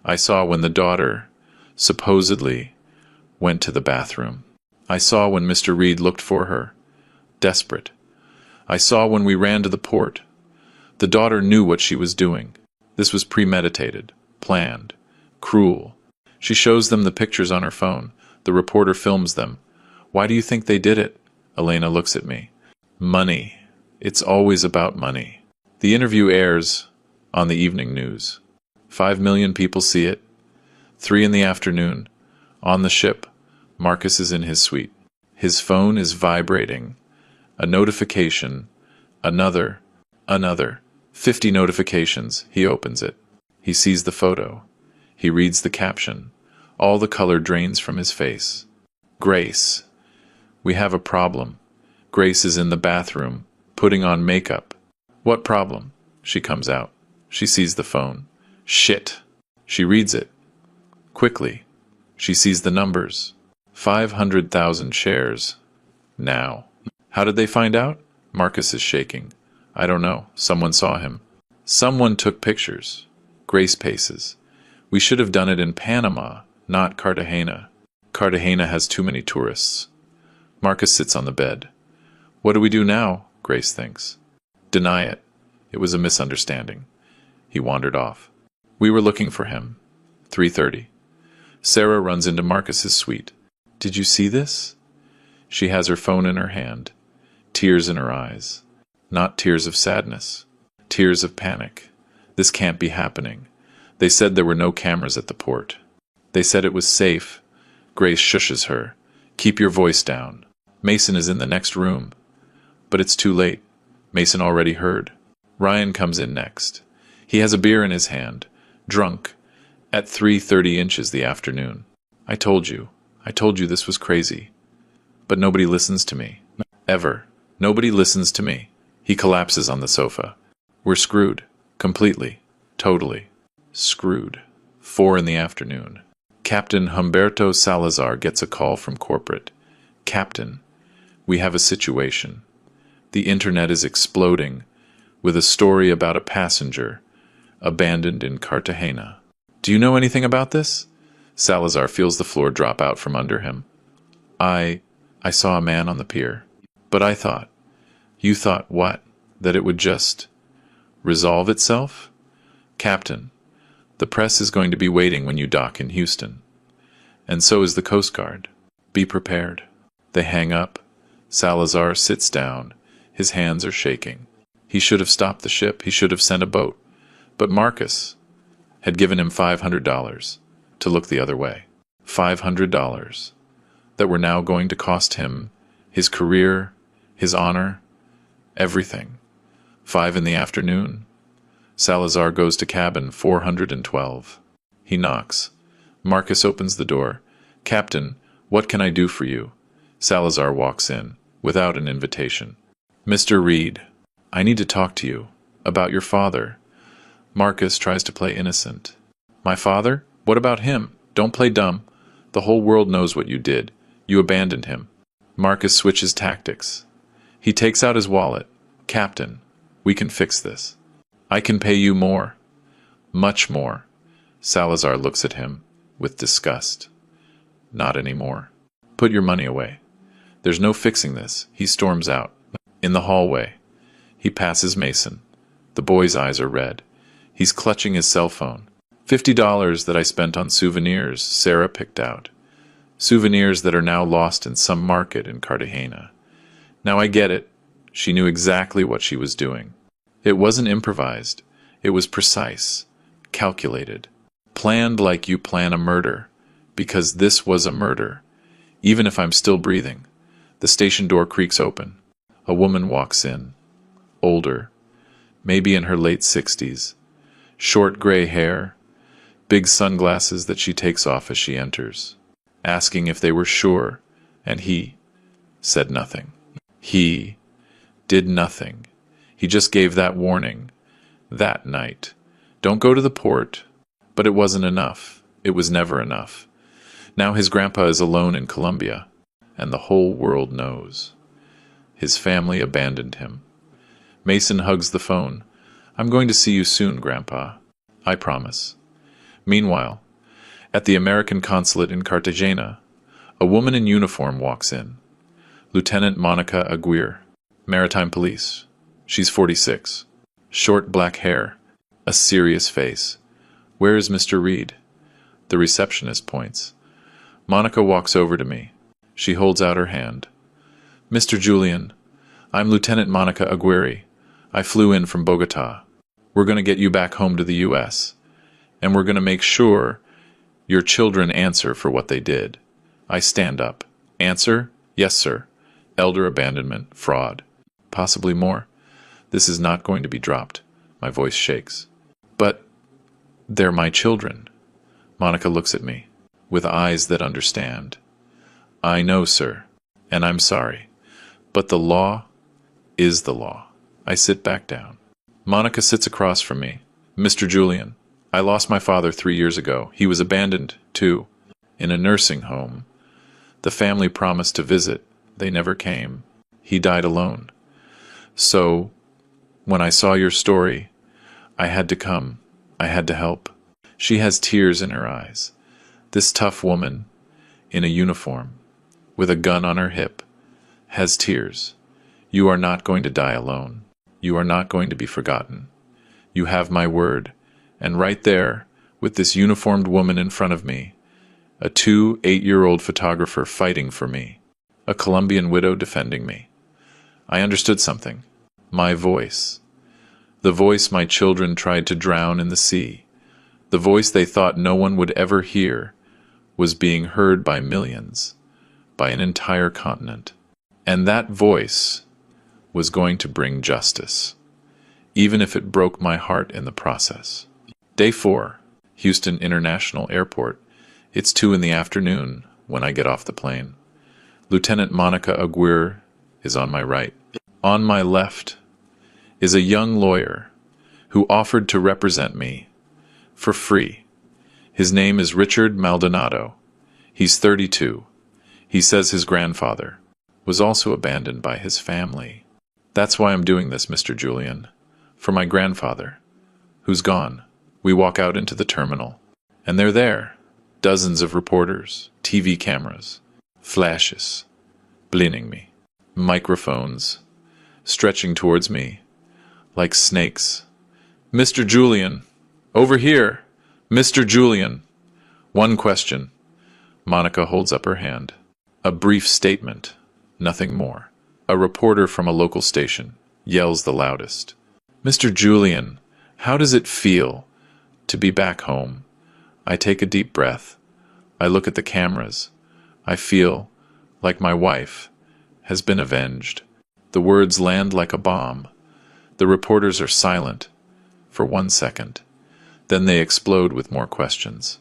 I saw when the daughter, supposedly, went to the bathroom. I saw when Mr. Reed looked for her. Desperate. I saw when we ran to the port. The daughter knew what she was doing. This was premeditated, planned, cruel. She shows them the pictures on her phone. The reporter films them. Why do you think they did it? Elena looks at me. Money. It's always about money. The interview airs on the evening news. 5 million people see it. 3 in the afternoon. On the ship, Marcus is in his suite. His phone is vibrating. A notification. Another. 50 notifications. He opens it. He sees the photo. He reads the caption. All the color drains from his face. Grace. We have a problem. Grace is in the bathroom, putting on makeup. What problem? She comes out. She sees the phone. Shit. She reads it. Quickly. She sees the numbers. 500,000 shares. Now. How did they find out? Marcus is shaking. I don't know. Someone saw him. Someone took pictures. Grace paces. We should have done it in Panama, not Cartagena. Cartagena has too many tourists. Marcus sits on the bed. What do we do now? Grace thinks. Deny it. It was a misunderstanding. He wandered off. We were looking for him. 3:30. Sarah runs into Marcus's suite. Did you see this? She has her phone in her hand. Tears in her eyes. Not tears of sadness. Tears of panic. This can't be happening. They said there were no cameras at the port. They said it was safe. Grace shushes her. Keep your voice down. Mason is in the next room. But it's too late. Mason already heard. Ryan comes in next. He has a beer in his hand. Drunk. At 3:30 the afternoon. I told you this was crazy. But nobody listens to me. Ever. Nobody listens to me. He collapses on the sofa. We're screwed. Completely. Totally. Screwed. 4 in the afternoon. Captain Humberto Salazar gets a call from corporate. Captain, we have a situation. The internet is exploding with a story about a passenger abandoned in Cartagena. Do you know anything about this? Salazar feels the floor drop out from under him. I saw a man on the pier. But I thought. You thought what? That it would just resolve itself? Captain, the press is going to be waiting when you dock in Houston. And so is the Coast Guard. Be prepared. They hang up. Salazar sits down. His hands are shaking. He should have stopped the ship. He should have sent a boat. But Marcus had given him $500 to look the other way. $500 that were now going to cost him his career, his honor, everything. 5 in the afternoon. Salazar goes to cabin 412. He knocks. Marcus opens the door. Captain, what can I do for you? Salazar walks in, without an invitation. Mr. Reed, I need to talk to you about your father. Marcus tries to play innocent. My father? What about him? Don't play dumb. The whole world knows what you did. You abandoned him. Marcus switches tactics. He takes out his wallet. Captain, we can fix this. I can pay you more. Much more. Salazar looks at him with disgust. Not anymore. Put your money away. There's no fixing this. He storms out. In the hallway, he passes Mason. The boy's eyes are red. He's clutching his cell phone. $50 that I spent on souvenirs Sarah picked out. Souvenirs that are now lost in some market in Cartagena. Now I get it. She knew exactly what she was doing. It wasn't improvised. It was precise, calculated, planned like you plan a murder, because this was a murder. Even if I'm still breathing. The station door creaks open. A woman walks in. Older, maybe in her late 60s. Short gray hair, big sunglasses that she takes off as she enters, asking if they were sure, and he said nothing. He did nothing. He just gave that warning, that night. Don't go to the port. But it wasn't enough. It was never enough. Now his grandpa is alone in Colombia, and the whole world knows. His family abandoned him. Mason hugs the phone. I'm going to see you soon, Grandpa. I promise. Meanwhile, at the American consulate in Cartagena, a woman in uniform walks in. Lieutenant Monica Aguirre, Maritime Police. She's 46. Short black hair. A serious face. Where is Mr. Reed? The receptionist points. Monica walks over to me. She holds out her hand. Mr. Julian, I'm Lieutenant Monica Aguirre. I flew in from Bogota. We're going to get you back home to the U.S., and we're going to make sure your children answer for what they did. I stand up. Answer? Yes, sir. Elder abandonment, fraud. Possibly more. This is not going to be dropped. My voice shakes. But they're my children. Monica looks at me, with eyes that understand. I know, sir, and I'm sorry. But the law is the law. I sit back down. Monica sits across from me. Mr. Julian, I lost my father 3 years ago. He was abandoned, too, in a nursing home. The family promised to visit. They never came. He died alone. So, when I saw your story, I had to come. I had to help. She has tears in her eyes. This tough woman, in a uniform, with a gun on her hip, has tears. You are not going to die alone. You are not going to be forgotten. You have my word. And right there, with this uniformed woman in front of me, a 2 8-year-old photographer fighting for me, a Colombian widow defending me, I understood something. My voice. The voice my children tried to drown in the sea. The voice they thought no one would ever hear was being heard by millions, by an entire continent. And that voice was going to bring justice, even if it broke my heart in the process. Day 4, Houston International Airport. It's 2 in the afternoon when I get off the plane. Lieutenant Monica Aguirre is on my right. On my left is a young lawyer who offered to represent me for free. His name is Richard Maldonado. He's 32. He says his grandfather was also abandoned by his family. That's why I'm doing this, Mr. Julian. For my grandfather, who's gone. We walk out into the terminal, and they're there. Dozens of reporters, TV cameras, flashes, blinking me, microphones, stretching towards me like snakes. Mr. Julian, over here, Mr. Julian. One question. Monica holds up her hand. A brief statement, nothing more. A reporter from a local station yells the loudest. Mr. Julian, how does it feel to be back home? I take a deep breath. I look at the cameras. I feel like my wife has been avenged. The words land like a bomb. The reporters are silent for 1 second. Then they explode with more questions.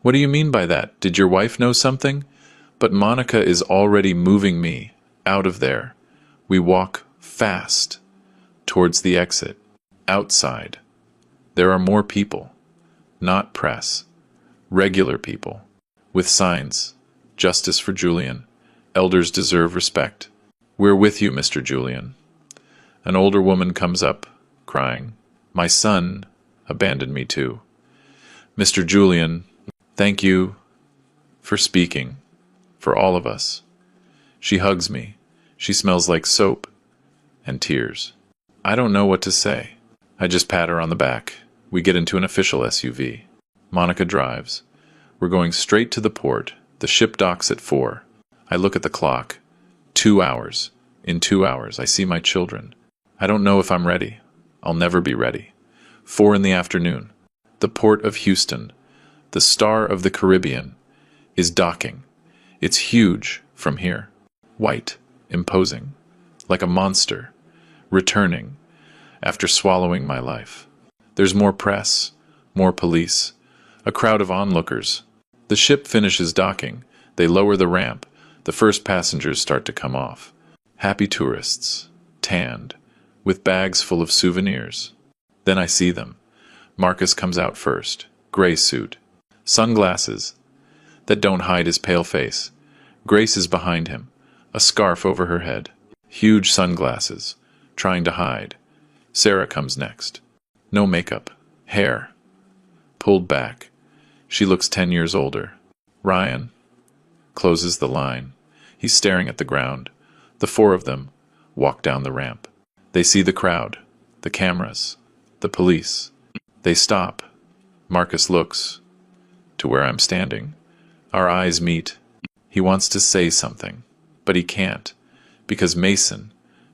What do you mean by that? Did your wife know something? But Monica is already moving me out of there. We walk fast towards the exit. Outside, there are more people, not press, regular people, with signs, justice for Julian, elders deserve respect. We're with you, Mr. Julian. An older woman comes up, crying, my son abandoned me too. Mr. Julian, thank you for speaking, for all of us. She hugs me. She smells like soap and tears. I don't know what to say. I just pat her on the back. We get into an official SUV. Monica drives. We're going straight to the port. The ship docks at 4. I look at the clock. 2 hours. In 2 hours, I see my children. I don't know if I'm ready. I'll never be ready. 4 in the afternoon. The port of Houston, the Star of the Caribbean, is docking. It's huge from here. White, imposing, like a monster, returning after swallowing my life. There's more press, more police, a crowd of onlookers. The ship finishes docking. They lower the ramp. The first passengers start to come off. Happy tourists, tanned, with bags full of souvenirs. Then I see them. Marcus comes out first, gray suit, sunglasses that don't hide his pale face. Grace is behind him, a scarf over her head, huge sunglasses, trying to hide. Sarah comes next. No makeup, hair pulled back. She looks 10 years older. Ryan closes the line. He's staring at the ground. The 4 of them walk down the ramp. They see the crowd, the cameras, the police. They stop. Marcus looks to where I'm standing. Our eyes meet. He wants to say something, but he can't, because Mason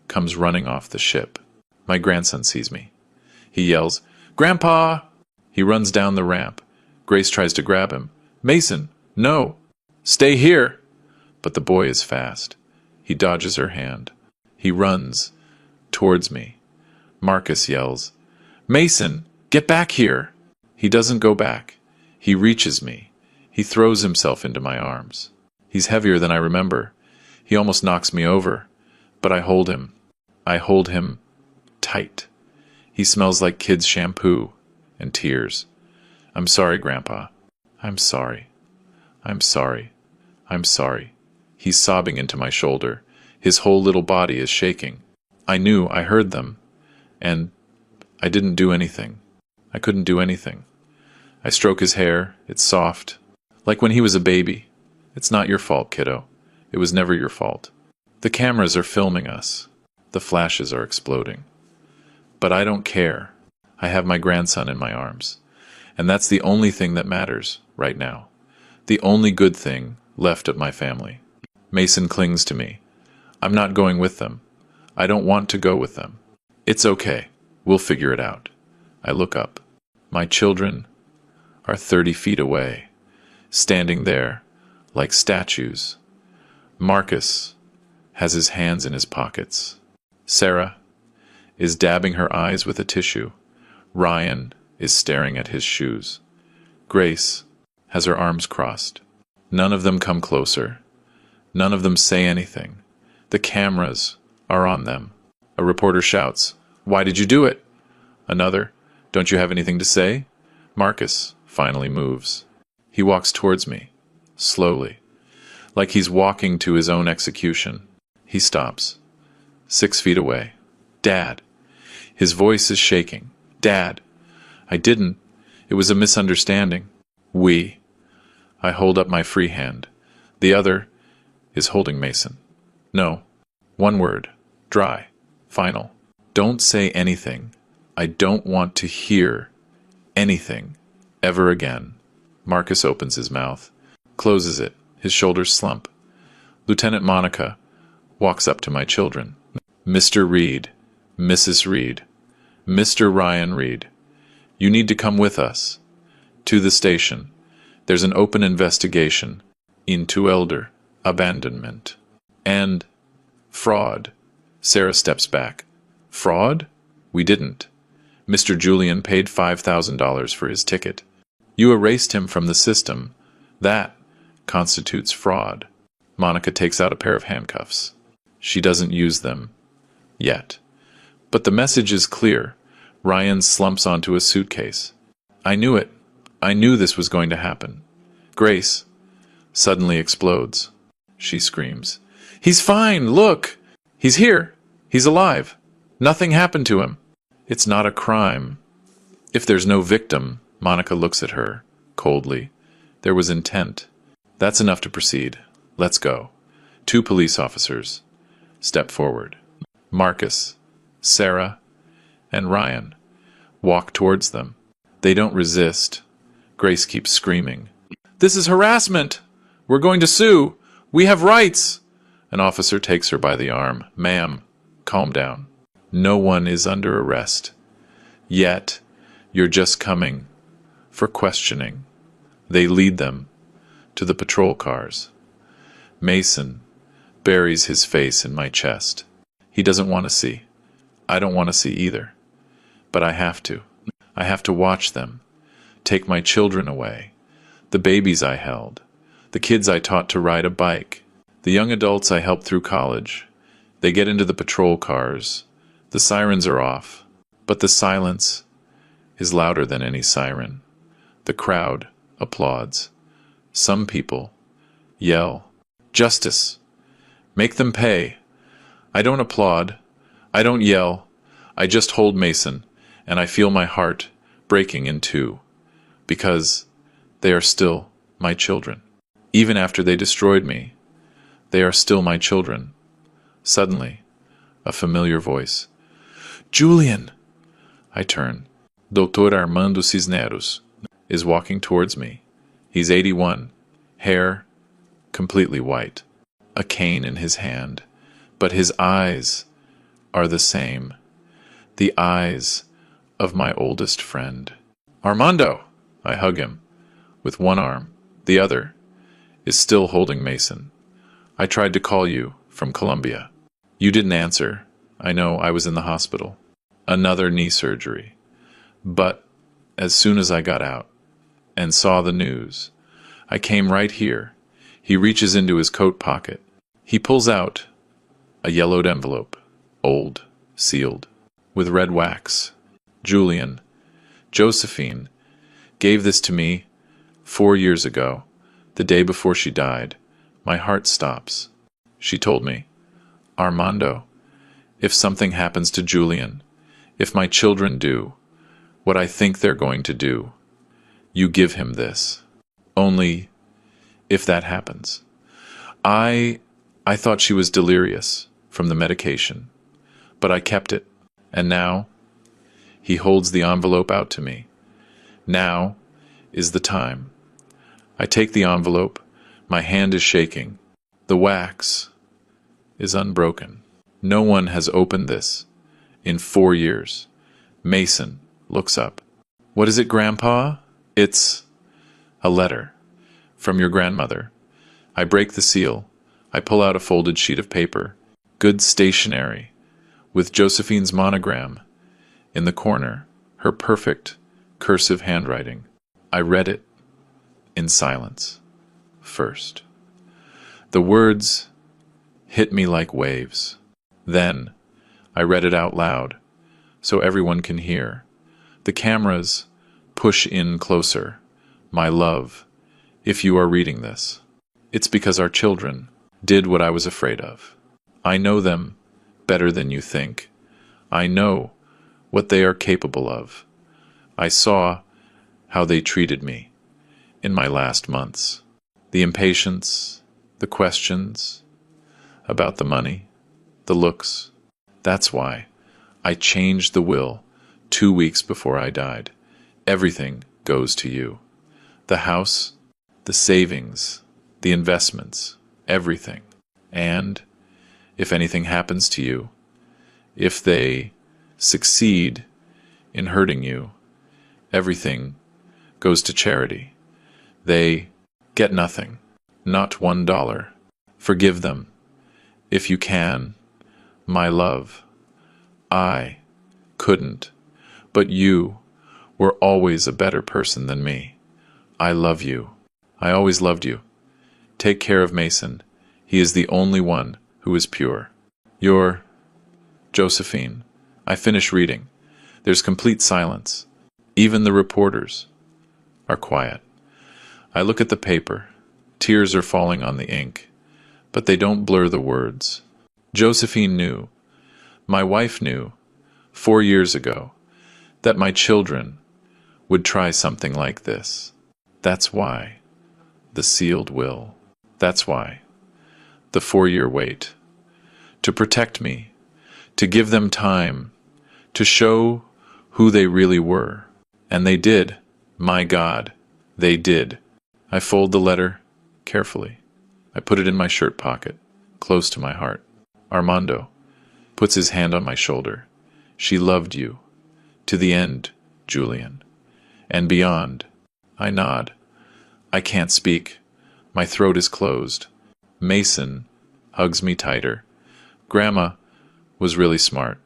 comes running off the ship. My grandson sees me. He yells, "Grandpa!" He runs down the ramp. Grace tries to grab him. "Mason, no! Stay here!" But the boy is fast. He dodges her hand. He runs towards me. Marcus yells, "Mason, get back here!" He doesn't go back. He reaches me. He throws himself into my arms. He's heavier than I remember. He almost knocks me over. But I hold him. I hold him tight. He smells like kids' shampoo and tears. "I'm sorry, Grandpa. I'm sorry. I'm sorry. I'm sorry." He's sobbing into my shoulder. His whole little body is shaking. I knew, I heard them. And I didn't do anything. I couldn't do anything. I stroke his hair. It's soft. Like when he was a baby. It's not your fault, kiddo. It was never your fault. The cameras are filming us. The flashes are exploding. But I don't care. I have my grandson in my arms. And that's the only thing that matters right now. The only good thing left of my family. Mason clings to me. I'm not going with them. I don't want to go with them. It's okay. We'll figure it out. I look up. My children are 30 feet away, standing there like statues. Marcus has his hands in his pockets. Sarah is dabbing her eyes with a tissue. Ryan is staring at his shoes. Grace has her arms crossed. None of them come closer. None of them say anything. The cameras are on them. A reporter shouts, "Why did you do it?" Another, "Don't you have anything to say?" Marcus finally moves. He walks towards me, slowly, like he's walking to his own execution. He stops, 6 feet away. "Dad." His voice is shaking. "Dad, I didn't. It was a misunderstanding." "We." I hold up my free hand. The other is holding Mason. "No. One word. Dry. Final. Don't say anything. I don't want to hear anything ever again." Marcus opens his mouth, closes it. His shoulders slump. Lieutenant Monica walks up to my children. "Mr. Reed, Mrs. Reed, Mr. Ryan Reed, you need to come with us to the station. There's an open investigation into elder abandonment and fraud." Sarah steps back. "Fraud? We didn't. Mr. Julian paid $5,000 for his ticket. You erased him from the system. That constitutes fraud." Monica takes out a pair of handcuffs. She doesn't use them. Yet. But the message is clear. Ryan slumps onto a suitcase. "I knew it. I knew this was going to happen." Grace suddenly explodes. She screams, "He's fine! Look! He's here! He's alive! Nothing happened to him! It's not a crime. If there's no victim," Monica looks at her, coldly, "there was intent. That's enough to proceed. Let's go." 2 police officers step forward. Marcus, Sarah, and Ryan walk towards them. They don't resist. Grace keeps screaming, "This is harassment! We're going to sue! We have rights!" An officer takes her by the arm. "Ma'am, calm down. No one is under arrest. Yet, you're just coming for questioning." They lead them to the patrol cars. Mason buries his face in my chest. He doesn't want to see. I don't want to see either. But I have to. I have to watch them. Take my children away. The babies I held. The kids I taught to ride a bike. The young adults I helped through college. They get into the patrol cars. The sirens are off. But the silence is louder than any siren. The crowd applauds. Some people yell, "Justice! Make them pay!" I don't applaud. I don't yell. I just hold Mason, and I feel my heart breaking in two, because they are still my children. Even after they destroyed me, they are still my children. Suddenly, a familiar voice. "Julian!" I turn. Dr. Armando Cisneros is walking towards me. He's 81, hair completely white, a cane in his hand, but his eyes are the same, the eyes of my oldest friend. "Armando!" I hug him with one arm. The other is still holding Mason. "I tried to call you from Colombia. You didn't answer. I know, I was in the hospital. Another knee surgery. But as soon as I got out and saw the news, I came right here." He reaches into his coat pocket. He pulls out a yellowed envelope, old, sealed, with red wax. "Julian, Josephine gave this to me 4 years ago, the day before she died. My heart stops. She told me, 'Armando, if something happens to Julian, if my children do what I think they're going to do, you give him this. Only if that happens.' I thought she was delirious from the medication, but I kept it, and now," he holds the envelope out to me, "now is the time." I take the envelope. My hand is shaking. The wax is unbroken. No one has opened this in 4 years. Mason looks up. "What is it, Grandpa?" "It's a letter from your grandmother." I break the seal. I pull out a folded sheet of paper, good stationery, with Josephine's monogram in the corner, her perfect cursive handwriting. I read it in silence first. The words hit me like waves. Then I read it out loud, so everyone can hear. The cameras push in closer. My love, if you are reading this, it's because our children did what I was afraid of. I know them better than you think. I know what they are capable of. I saw how they treated me in my last months. The impatience, the questions about the money, the looks. That's why I changed the will 2 weeks before I died. Everything goes to you. The house, the savings, the investments, everything. And if anything happens to you, if they succeed in hurting you, everything goes to charity. They get nothing, not $1. Forgive them, if you can, my love. I couldn't, but you were always a better person than me. I love you. I always loved you. Take care of Mason. He is the only one who is pure. Your Josephine. I finish reading. There's complete silence. Even the reporters are quiet. I look at the paper. Tears are falling on the ink, but they don't blur the words. Josephine knew, my wife knew, 4 years ago, that my children would try something like this. That's why the sealed will. That's why the 4-year wait. To protect me, to give them time, to show who they really were. And they did. My God, they did. I fold the letter carefully. I put it in my shirt pocket, close to my heart. Armando puts his hand on my shoulder. She loved you. To the end, Julian. And beyond. I nod. I can't speak. My throat is closed. Mason hugs me tighter. Grandma was really smart.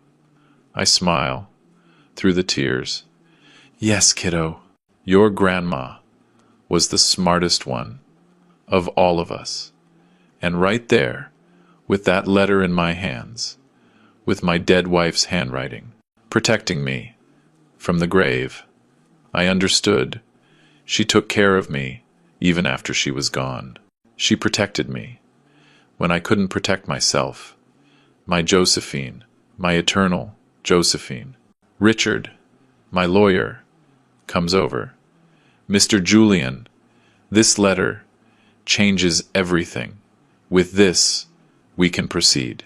I smile through the tears. Yes, kiddo, your grandma was the smartest one of all of us. And right there, with that letter in my hands, with my dead wife's handwriting, protecting me from the grave, I understood. She took care of me even after she was gone. She protected me when I couldn't protect myself. My Josephine, my eternal Josephine. Richard, my lawyer, comes over. Mr. Julian, this letter changes everything. With this, we can proceed.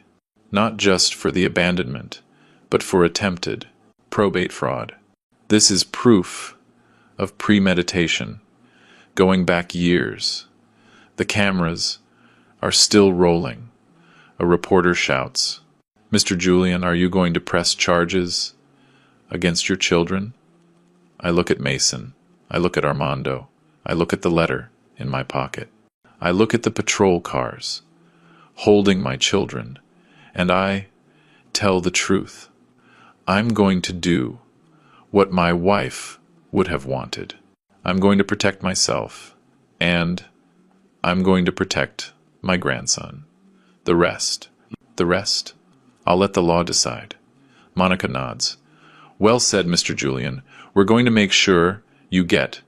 Not just for the abandonment, but for attempted probate fraud. This is proof of premeditation, going back years. The cameras are still rolling. A reporter shouts, Mr. Julian, are you going to press charges against your children? I look at Mason. I look at Armando. I look at the letter in my pocket. I look at the patrol cars, holding my children, and I tell the truth. I'm going to do what my wife would have wanted. I'm going to protect myself, and I'm going to protect my grandson. The rest, I'll let the law decide. Monica nods. Well said, Mr. Julian. We're going to make sure you get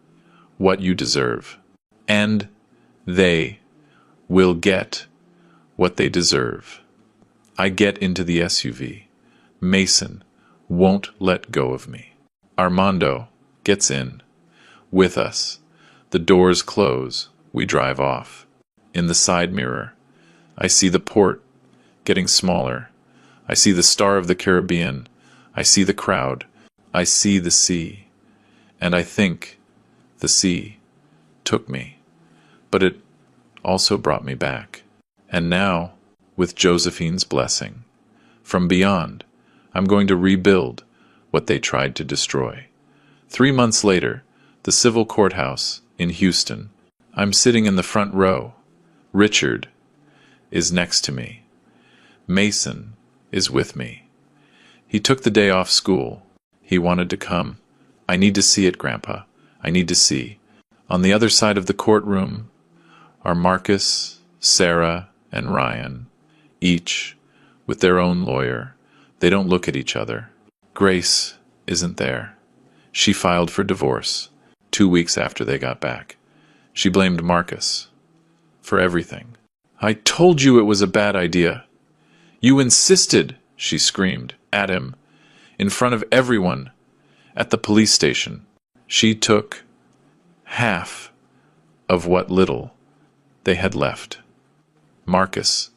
what you deserve. And they will get what they deserve. I get into the SUV. Mason won't let go of me. Armando gets in. With us. The doors close. We drive off. In the side mirror, I see the port getting smaller. I see the Star of the Caribbean. I see the crowd. I see the sea. And I think the sea took me. But it also brought me back. And now, with Josephine's blessing, from beyond, I'm going to rebuild what they tried to destroy. 3 months later, the civil courthouse in Houston. I'm sitting in the front row. Richard is next to me. Mason is with me. He took the day off school. He wanted to come. I need to see it, Grandpa. I need to see. On the other side of the courtroom are Marcus Sarah and Ryan, each with their own lawyer. They don't look at each other. Grace isn't there. She filed for divorce 2 weeks after they got back. She blamed Marcus for everything. "I told you it was a bad idea. You insisted," she screamed at him in front of everyone at the police station. She took half of what little they had left. Marcus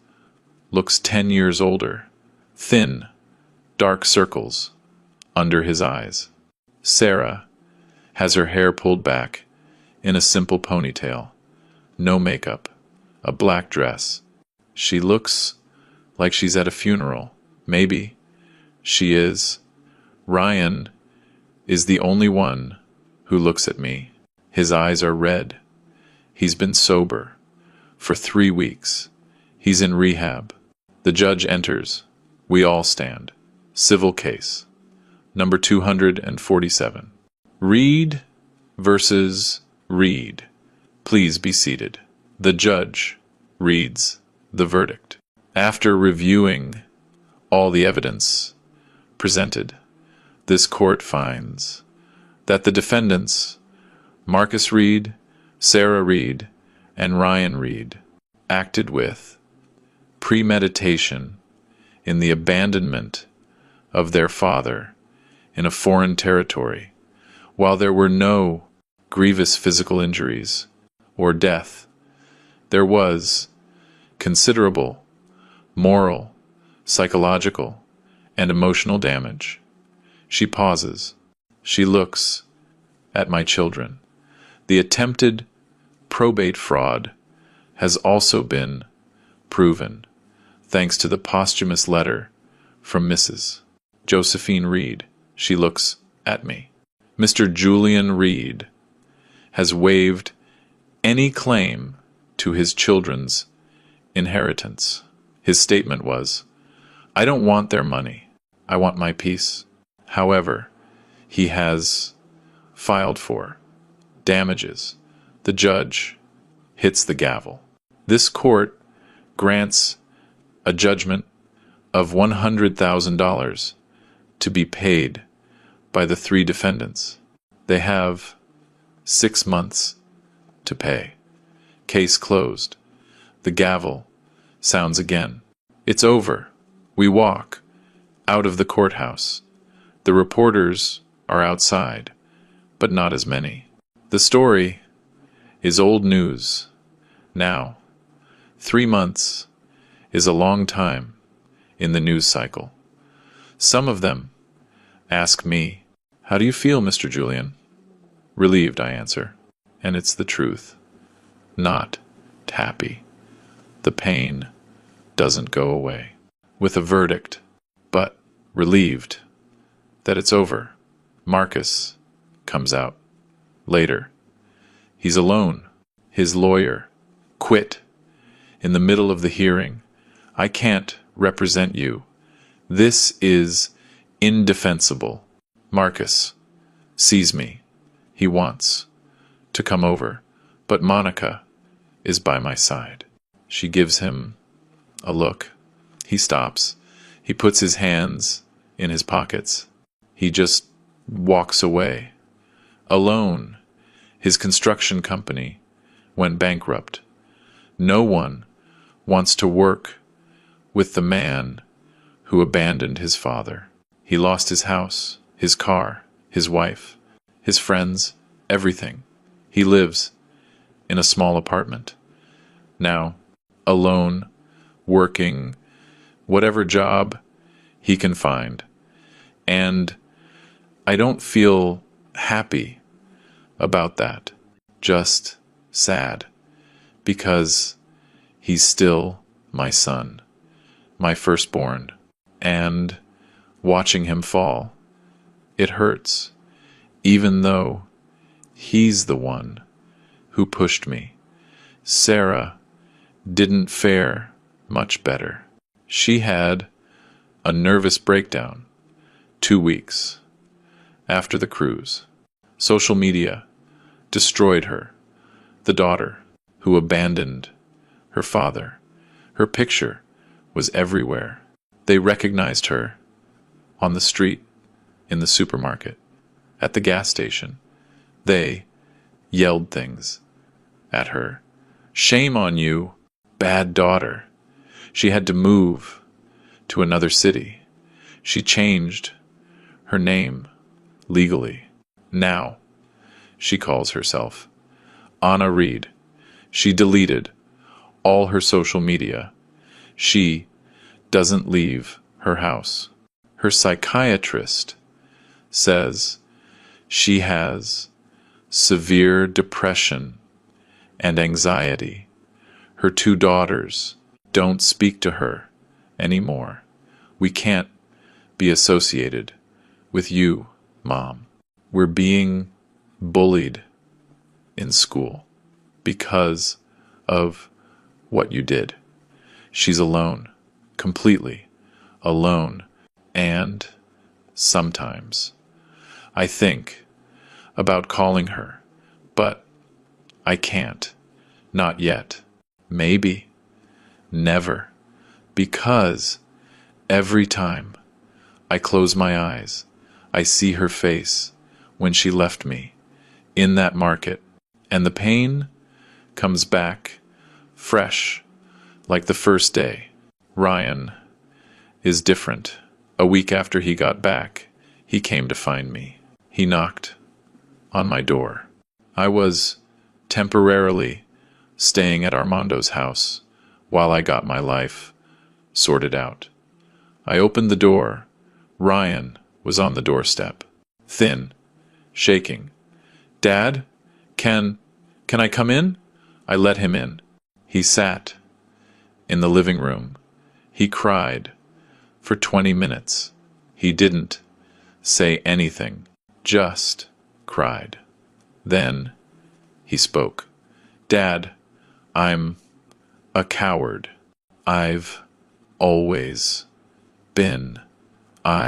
looks 10 years older, thin, dark circles under his eyes. Sarah has her hair pulled back in a simple ponytail, no makeup, a black dress. She looks like she's at a funeral. Maybe she is. Ryan is the only one who looks at me. His eyes are red. He's been sober for 3 weeks. He's in rehab. The judge enters. We all stand. Civil case. Number 247. Reed versus Reed. Please be seated. The judge reads the verdict. After reviewing all the evidence presented, this court finds that the defendants, Marcus Reed, Sarah Reed, and Ryan Reed, acted with premeditation in the abandonment of their father in a foreign territory, while there were no grievous physical injuries or death. There was considerable moral, psychological, and emotional damage. She pauses. She looks at my children. The attempted probate fraud has also been proven, thanks to the posthumous letter from Mrs. Josephine Reed. She looks at me. Mr. Julian Reed has waived any claim to his children's inheritance. His statement was, "I don't want their money. I want my peace." However, he has filed for damages. The judge hits the gavel. This court grants a judgment of $100,000 to be paid by the 3 defendants. They have 6 months to pay. Case closed. The gavel sounds again. It's over. We walk out of the courthouse. The reporters are outside, but not as many. The story is old news now. 3 months is a long time in the news cycle. Some of them ask me, "How do you feel, Mr. Julian?" "Relieved," I answer. And it's the truth. Not happy. The pain doesn't go away. With a verdict, but relieved that it's over. Marcus comes out later. He's alone. His lawyer quit in the middle of the hearing. "I can't represent you. This is indefensible." Marcus sees me. He wants to come over, but Monica is by my side. She gives him a look. He stops. He puts his hands in his pockets. He just walks away. Alone. His construction company went bankrupt. No one wants to work with the man who abandoned his father. He lost his house, his car, his wife, his friends, everything. He lives in a small apartment. Now, alone, working, whatever job he can find. And I don't feel happy about that, just sad, because he's still my son, my firstborn, and watching him fall, it hurts, even though he's the one who pushed me. Sarah didn't fare much better. She had a nervous breakdown 2 weeks after the cruise. Social media destroyed her, the daughter who abandoned her father. Her picture was everywhere. They recognized her on the street, in the supermarket, at the gas station. They yelled things at her. Shame on you, bad daughter. She had to move to another city. She changed her name legally. Now she calls herself Anna Reed. She deleted all her social media. She doesn't leave her house. Her psychiatrist says she has severe depression and anxiety. Her two daughters don't speak to her anymore. We can't be associated with you, Mom. We're being bullied in school because of what you did. She's alone, completely alone, and sometimes I think about calling her, but I can't, not yet, maybe, never, because every time I close my eyes, I see her face when she left me in that market, and the pain comes back fresh like the first day. Ryan is different. A week after he got back, he came to find me. He knocked on my door. I was temporarily staying at Armando's house while I got my life sorted out. I opened the door. Ryan was on the doorstep, thin, shaking. Dad, can I come in? I let him in. He sat in the living room. He cried for 20 minutes. He didn't say anything, just cried. Then he spoke. Dad, I'm a coward. I've always been